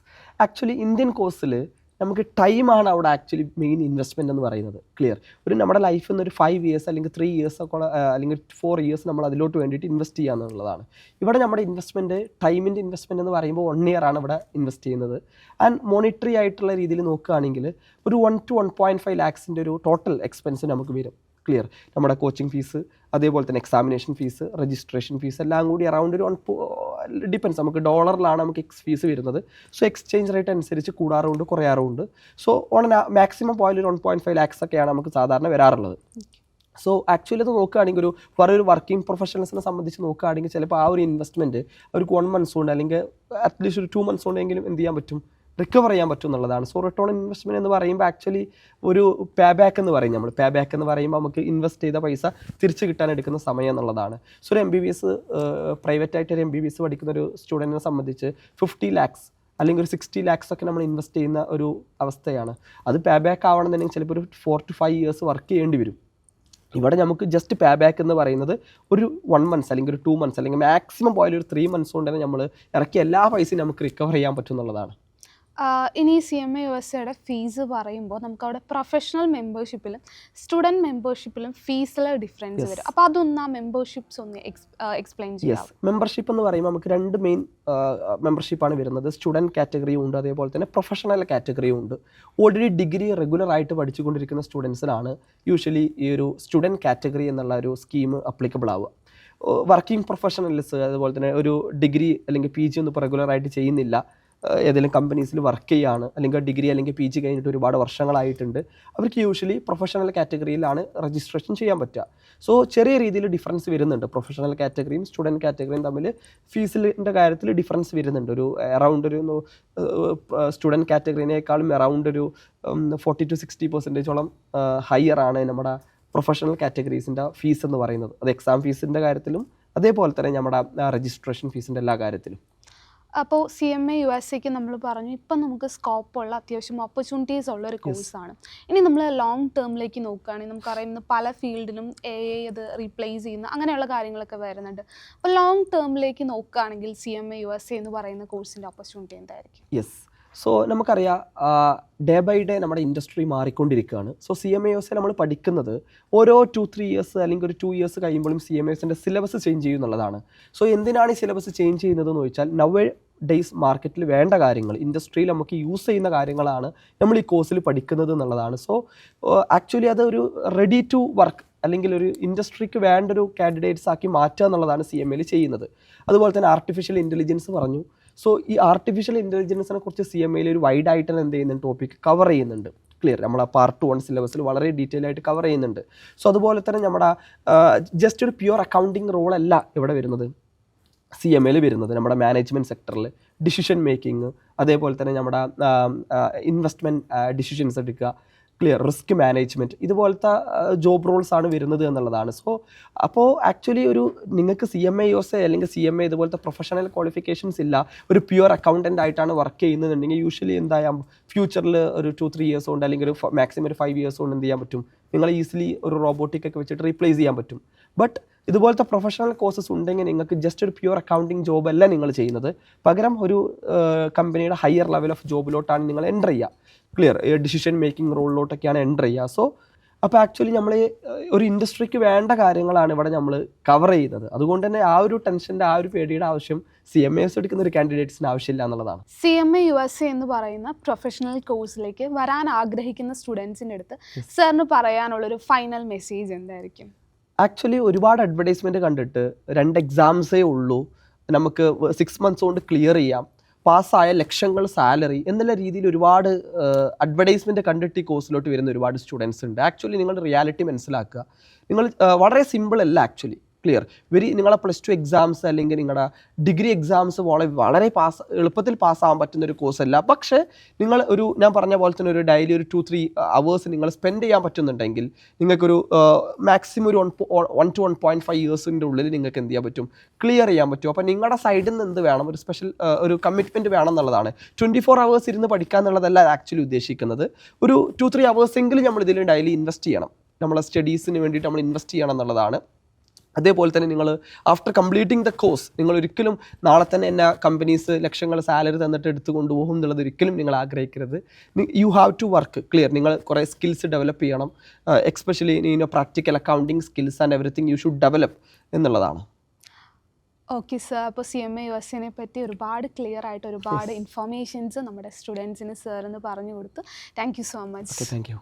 ആക്ച്വലി ഇന്ത്യൻ കോഴ്സിൽ നമുക്ക് ടൈമാണ് അവിടെ ആക്ച്വലി മെയിൻ ഇൻവെസ്റ്റ്മെൻറ്റ് എന്ന് പറയുന്നത്. ക്ലിയർ. ഒരു നമ്മുടെ ലൈഫിൽ നിന്ന് ഒരു 5 ഇയേഴ്സ് അല്ലെങ്കിൽ 3 ഇയേഴ്സ് ഒക്കെ അല്ലെങ്കിൽ 4 ഇയേഴ്സ് നമ്മൾ അതിലോട്ട് വേണ്ടിയിട്ട് ഇൻവെസ്റ്റ് ചെയ്യുക എന്നുള്ളതാണ്. ഇവിടെ നമ്മുടെ ഇൻവെസ്റ്റ്മെൻറ്റ് ടൈമിൻ്റെ ഇൻവെസ്റ്റ്മെൻറ്റ് എന്ന് പറയുമ്പോൾ 1 ഇയർ ആണ് ഇവിടെ ഇൻവെസ്റ്റ് ചെയ്യുന്നത്. ആൻഡ് മോണിറ്ററി ആയിട്ടുള്ള രീതിയിൽ നോക്കുകയാണെങ്കിൽ ഒരു 1 to 1.5 lakhs ഒരു ടോട്ടൽ എക്സ്പെൻസ് നമുക്ക് വരും. ക്ലിയർ. നമ്മുടെ കോച്ചിങ് ഫീസ്, അതേപോലെ തന്നെ എക്സാമിനേഷൻ ഫീസ്, രജിസ്ട്രേഷൻ ഫീസ് എല്ലാം കൂടി അറൗണ്ട് ഒരു ഡിപ്പെൻസ്. നമുക്ക് ഡോളറിലാണ് നമുക്ക് ഫീസ് വരുന്നത്. സോ എക്സ്ചേഞ്ച് റേറ്റ് അനുസരിച്ച് കൂടാറുണ്ട് കുറയാറുണ്ട്. സോ മാക്സിമം പോയാൽ ഒരു 1.5 lakhs ഒക്കെയാണ് നമുക്ക് സാധാരണ വരാറുള്ളത്. സോ ആക്ച്വലി അത് നോക്കുകയാണെങ്കിൽ ഒരു വർക്കിംഗ് പ്രൊഫഷണൽസിനെ സംബന്ധിച്ച് നോക്കുകയാണെങ്കിൽ ചിലപ്പോൾ ആ ഒരു ഇൻവെസ്റ്റ്മെൻറ്റ് അവർക്ക് 1 month കൊണ്ട് അല്ലെങ്കിൽ അറ്റ്ലീസ്റ്റ് ഒരു 2 months കൊണ്ടെങ്കിലും എന്ത് ചെയ്യാൻ പറ്റും, റിക്കവർ ചെയ്യാൻ പറ്റും എന്നുള്ളതാണ്. സോ റിട്ടേൺ ഓൺ ഇൻവെസ്റ്റ്മെൻറ്റ് എന്ന് പറയുമ്പോൾ ആക്ച്വലി ഒരു പേ ബാക്ക് എന്ന് പറയും. നമ്മൾ പേ ബാക്ക് എന്ന് പറയുമ്പോൾ നമുക്ക് ഇൻവെസ്റ്റ് ചെയ്ത പൈസ തിരിച്ച് കിട്ടാൻ എടുക്കുന്ന സമയം എന്നുള്ളതാണ്. സോ ഒരു MBBS പ്രൈവറ്റായിട്ട് ഒരു MBBS പഠിക്കുന്ന ഒരു സ്റ്റുഡൻറ്റിനെ സംബന്ധിച്ച് 50 lakhs അല്ലെങ്കിൽ ഒരു 60 lakhs ഒക്കെ നമ്മൾ ഇൻവെസ്റ്റ് ചെയ്യുന്ന ഒരു അവസ്ഥയാണ്. അത് പേ ബാക്ക് ആവണമെന്നുണ്ടെങ്കിൽ ചിലപ്പോൾ ഒരു 4 to 5 years വർക്ക് ചെയ്യേണ്ടി വരും. ഇവിടെ നമുക്ക് ജസ്റ്റ് പേ ബാക്ക് എന്ന് പറയുന്നത് ഒരു 1 month അല്ലെങ്കിൽ ഒരു 2 months അല്ലെങ്കിൽ മാക്സിമം പോയാലും ഒരു 3 months കൊണ്ട് തന്നെ നമ്മൾ ഇറക്കിയ എല്ലാ പൈസയും നമുക്ക് റിക്കവർ ചെയ്യാൻ പറ്റും എന്നുള്ളതാണ്. ഇനി CMA USAയുടെ ഫീസ് പറയുമ്പോൾ നമുക്കവിടെ പ്രൊഫഷണൽ മെമ്പർഷിപ്പിലും സ്റ്റുഡൻറ്റ് മെമ്പർഷിപ്പിലും ഫീസിൽ ഡിഫറൻസ് വരും. അപ്പോൾ അതൊന്ന് ആ മെമ്പർഷിപ്സ് ഒന്ന് എക്സ്പ്ലെയിൻ ചെയ്യാം. മെമ്പർഷിപ്പ് എന്ന് പറയുമ്പോൾ നമുക്ക് 2 മെയിൻ മെമ്പർഷിപ്പാണ് വരുന്നത്. സ്റ്റുഡൻറ്റ് കാറ്റഗറിയും ഉണ്ട്, അതേപോലെ തന്നെ പ്രൊഫഷണൽ കാറ്റഗറിയും ഉണ്ട്. ഓൾറെഡി ഡിഗ്രി റെഗുലർ ആയിട്ട് പഠിച്ചുകൊണ്ടിരിക്കുന്ന സ്റ്റുഡൻസിനാണ് യൂഷ്വലി ഈ ഒരു സ്റ്റുഡൻറ്റ് കാറ്റഗറി എന്നുള്ള ഒരു സ്കീം അപ്ലിക്കബിൾ ആവുക. വർക്കിംഗ് പ്രൊഫഷണൽസ് അതുപോലെ തന്നെ ഒരു ഡിഗ്രി അല്ലെങ്കിൽ PG ഒന്നും ഇപ്പോൾ റെഗുലറായിട്ട് ചെയ്യുന്നില്ല, ഏതെങ്കിലും കമ്പനീസിൽ വർക്ക് ചെയ്യുകയാണ്, അല്ലെങ്കിൽ ഡിഗ്രി അല്ലെങ്കിൽ PG കഴിഞ്ഞിട്ട് ഒരുപാട് വർഷങ്ങളായിട്ടുണ്ട്, അവർക്ക് യൂഷ്വലി പ്രൊഫഷണൽ കാറ്റഗറിയിലാണ് രജിസ്ട്രേഷൻ ചെയ്യാൻ പറ്റുക. സോ ചെറിയ രീതിയിൽ ഡിഫറൻസ് വരുന്നുണ്ട്. പ്രൊഫഷണൽ കാറ്റഗറിയും സ്റ്റുഡൻറ്റ് കാറ്റഗറിയും തമ്മിൽ ഫീസിൻ്റെ കാര്യത്തിൽ ഡിഫറൻസ് വരുന്നുണ്ട്. ഒരു അറൗണ്ട് ഒരു സ്റ്റുഡൻറ്റ് കാറ്റഗറിനേക്കാളും അറൗണ്ട് ഒരു 40 to 60% ഹയർ ആണ് നമ്മുടെ പ്രൊഫഷണൽ കാറ്റഗറീസിൻ്റെ ഫീസ് എന്ന് പറയുന്നത്. അത് എക്സാം ഫീസിൻ്റെ കാര്യത്തിലും അതേപോലെ തന്നെ നമ്മുടെ രജിസ്ട്രേഷൻ ഫീസിൻ്റെ എല്ലാ കാര്യത്തിലും. അപ്പോൾ CMA USAക്ക് നമ്മൾ പറഞ്ഞു ഇപ്പം നമുക്ക് സ്കോപ്പുള്ള അത്യാവശ്യം ഓപ്പർച്യൂണിറ്റീസ് ഉള്ള ഒരു കോഴ്സാണ്. ഇനി നമ്മൾ ലോങ് ടേമിലേക്ക് നോക്കുകയാണെങ്കിൽ നമുക്കറിയാം ഇന്ന് പല ഫീൽഡിലും AI അത് റീപ്ലേസ് ചെയ്യുന്ന അങ്ങനെയുള്ള കാര്യങ്ങളൊക്കെ വരുന്നുണ്ട്. അപ്പോൾ ലോങ് ടേമിലേക്ക് നോക്കുകയാണെങ്കിൽ CMA USA എന്ന് പറയുന്ന കോഴ്സിൻ്റെ ഓപ്പർച്യൂണിറ്റി എന്തായിരിക്കും? യെസ്. സോ നമുക്കറിയാം ഡേ ബൈ ഡേ നമ്മുടെ ഇൻഡസ്ട്രി മാറിക്കൊണ്ടിരിക്കുകയാണ്. സോ CMA USA നമ്മൾ പഠിക്കുന്നത് ഓരോ 2-3 years അല്ലെങ്കിൽ ഒരു 2 years കഴിയുമ്പോഴും CMA USAൻ്റെ സിലബസ് ചേഞ്ച് ചെയ്യും എന്നുള്ളതാണ്. സോ എന്തിനാണ് ഈ സിലബസ് ചേഞ്ച് ചെയ്യുന്നതെന്ന് ചോദിച്ചാൽ നവ ഡേയ്സ് മാർക്കറ്റിൽ വേണ്ട കാര്യങ്ങൾ, ഇൻഡസ്ട്രിയിൽ നമുക്ക് യൂസ് ചെയ്യുന്ന കാര്യങ്ങളാണ് നമ്മൾ ഈ കോഴ്സിൽ പഠിക്കുന്നത് എന്നുള്ളതാണ്. സോ ആക്ച്വലി അതൊരു റെഡി ടു വർക്ക് അല്ലെങ്കിൽ ഒരു ഇൻഡസ്ട്രിക്ക് വേണ്ട ഒരു കാൻഡിഡേറ്റ്സ് ആക്കി മാറ്റുക എന്നുള്ളതാണ് CMAയിൽ ചെയ്യുന്നത്. അതുപോലെ തന്നെ ആർട്ടിഫിഷ്യൽ ഇൻ്റലിജൻസ് പറഞ്ഞു. സോ ഈ ആർട്ടിഫിഷ്യൽ ഇൻ്റലിജൻസിനെ കുറിച്ച് CMAയിൽ ഒരു വൈഡ് ആയിട്ട് എന്ത് ചെയ്യുന്നുണ്ട്, ടോപ്പിക് കവർ ചെയ്യുന്നുണ്ട്. ക്ലിയർ. നമ്മൾ ആ പാർട്ട് 1 സിലബസിൽ വളരെ ഡീറ്റെയിൽ ആയിട്ട് കവർ ചെയ്യുന്നുണ്ട്. സോ അതുപോലെ തന്നെ നമ്മുടെ ജസ്റ്റ് ഒരു പ്യുവർ അക്കൗണ്ടിങ് റോളല്ല ഇവിടെ വരുന്നത്, CMAയിൽ വരുന്നത്. നമ്മുടെ മാനേജ്മെൻറ്റ് സെക്ടറിൽ ഡിസിഷൻ മേക്കിംഗ്, അതേപോലെ തന്നെ നമ്മുടെ ഇൻവെസ്റ്റ്മെൻറ്റ് ഡിസിഷൻസ് എടുക്കുക, ക്ലിയർ, റിസ്ക് മാനേജ്മെൻറ്റ്, ഇതുപോലത്തെ ജോബ് റോൾസ് ആണ് വരുന്നത് എന്നുള്ളതാണ്. സോ അപ്പോൾ ആക്ച്വലി ഒരു നിങ്ങൾക്ക് CMA USA അല്ലെങ്കിൽ CMA ഇതുപോലത്തെ പ്രൊഫഷണൽ ക്വാളിഫിക്കേഷൻസ് ഇല്ല, ഒരു പ്യുവർ അക്കൗണ്ടൻ്റ് ആയിട്ടാണ് വർക്ക് ചെയ്യുന്നതെന്നുണ്ടെങ്കിൽ യൂഷ്വലി എന്തായാലും ഫ്യൂച്ചറിൽ ഒരു 2-3 years കൊണ്ട് അല്ലെങ്കിൽ ഒരു മാക്സിമം ഒരു 5 years കൊണ്ട് എന്ത് ചെയ്യാൻ പറ്റും, നിങ്ങൾ ഈസിലി ഒരു റോബോട്ടിക് ഒക്കെ വെച്ചിട്ട് റീപ്ലേസ് ചെയ്യാൻ പറ്റും. ബട്ട് ഇതുപോലത്തെ പ്രൊഫഷണൽ കോഴ്സസ് ഉണ്ടെങ്കിൽ നിങ്ങൾക്ക് ജസ്റ്റ് ഒരു പ്യുവർ അക്കൗണ്ടിങ് ജോബ് അല്ല നിങ്ങൾ ചെയ്യുന്നത്, പകരം ഒരു കമ്പനിയുടെ ഹയർ ലെവൽ ഓഫ് ജോബിലോട്ടാണ് നിങ്ങൾ എൻ്റർ ചെയ്യുക. ക്ലിയർ. ഡിസിഷൻ മേക്കിംഗ് റോളിലോട്ടൊക്കെയാണ് എൻ്റർ ചെയ്യുക. സോ അപ്പോൾ ആക്ച്വലി നമ്മൾ ഒരു ഇൻഡസ്ട്രിക്ക് വേണ്ട കാര്യങ്ങളാണ് ഇവിടെ നമ്മൾ കവർ ചെയ്യുന്നത്. അതുകൊണ്ട് തന്നെ ആ ഒരു ടെൻഷൻ്റെ ആ ഒരു പേടിയുടെ ആവശ്യം CMA USA എടുക്കുന്ന ഒരു കാൻഡിഡേറ്റ്സിന് ആവശ്യമില്ല എന്നുള്ളതാണ്. CMA USA എന്ന് പറയുന്ന പ്രൊഫഷണൽ കോഴ്സിലേക്ക് വരാൻ ആഗ്രഹിക്കുന്ന സ്റ്റുഡൻസിൻ്റെ അടുത്ത് സാറിന് പറയാനുള്ളൊരു ഫൈനൽ മെസ്സേജ് എന്തായിരിക്കും? ആക്ച്വലി ഒരുപാട് അഡ്വർടൈസ്മെൻറ്റ് കണ്ടിട്ട് 2 എക്സാംസേ ഉള്ളൂ, നമുക്ക് 6 months കൊണ്ട് ക്ലിയർ ചെയ്യാം, പാസ്സായ ലക്ഷങ്ങൾ സാലറി എന്നുള്ള രീതിയിൽ ഒരുപാട് അഡ്വർടൈസ്മെൻറ്റ് കണ്ടിട്ട് ഈ കോഴ്സിലോട്ട് വരുന്ന ഒരുപാട് സ്റ്റുഡൻസ് ഉണ്ട്. ആക്ച്വലി നിങ്ങൾ റിയാലിറ്റി മനസ്സിലാക്കുക. നിങ്ങൾ വളരെ സിമ്പിൾ അല്ല ആക്ച്വലി. ക്ലിയർ. നിങ്ങളെ +2 എക്സാംസ് അല്ലെങ്കിൽ നിങ്ങളുടെ ഡിഗ്രി എക്സാംസ് വളരെ എളുപ്പത്തിൽ പാസ്സാകാൻ പറ്റുന്ന ഒരു കോഴ്സല്ല. പക്ഷേ നിങ്ങൾ ഞാൻ പറഞ്ഞ പോലെ തന്നെ ഒരു ഡെയിലി ഒരു 2-3 hours നിങ്ങൾ സ്പെൻഡ് ചെയ്യാൻ പറ്റുന്നുണ്ടെങ്കിൽ നിങ്ങൾക്കൊരു മാക്സിമം ഒരു 1 to 1.5 years ഉള്ളിൽ നിങ്ങൾക്ക് എന്ത് ചെയ്യാൻ പറ്റും, ക്ലിയർ ചെയ്യാൻ പറ്റും. അപ്പോൾ നിങ്ങളുടെ സൈഡിൽ നിന്ന് എന്ത് വേണം, ഒരു സ്പെഷ്യൽ ഒരു കമ്മിറ്റ്മെൻറ്റ് വേണം എന്നുള്ളതാണ്. 24 hours ഇരുന്ന് പഠിക്കുക എന്നുള്ളതല്ല ആക്ച്വലി ഉദ്ദേശിക്കുന്നത്. ഒരു 2-3 hours എങ്കിലും നമ്മൾ ഇതിൽ ഡെയിലി ഇൻവെസ്റ്റ് ചെയ്യണം, നമ്മളെ സ്റ്റഡീസിന് വേണ്ടിയിട്ട് നമ്മൾ ഇൻവെസ്റ്റ് ചെയ്യണം എന്നുള്ളതാണ്. അതേപോലെ തന്നെ നിങ്ങൾ ആഫ്റ്റർ കംപ്ലീറ്റിംഗ് ദ കോഴ്സ് നിങ്ങൾ ഒരിക്കലും നാളെ തന്നെ എന്നെ കമ്പനീസ് ലക്ഷങ്ങൾ സാലറി തന്നിട്ട് എടുത്തു കൊണ്ടുപോകും എന്നുള്ളത് ഒരിക്കലും നിങ്ങൾ ആഗ്രഹിക്കരുത്. You have to work clear. നിങ്ങൾ കുറേ സ്കിൽസ് ഡെവലപ്പ് ചെയ്യണം. Especially practical accounting skills and everything you should develop എന്നുള്ളതാണ്. ഓക്കെ സർ, അപ്പോൾ CMA USAനെ പറ്റി ഒരുപാട് ക്ലിയർ ആയിട്ട് ഒരുപാട് ഇൻഫർമേഷൻസ് നമ്മുടെ സ്റ്റുഡൻസിന് സാർ എന്ന് പറഞ്ഞു കൊടുത്തു. Thank you so much. Thank you.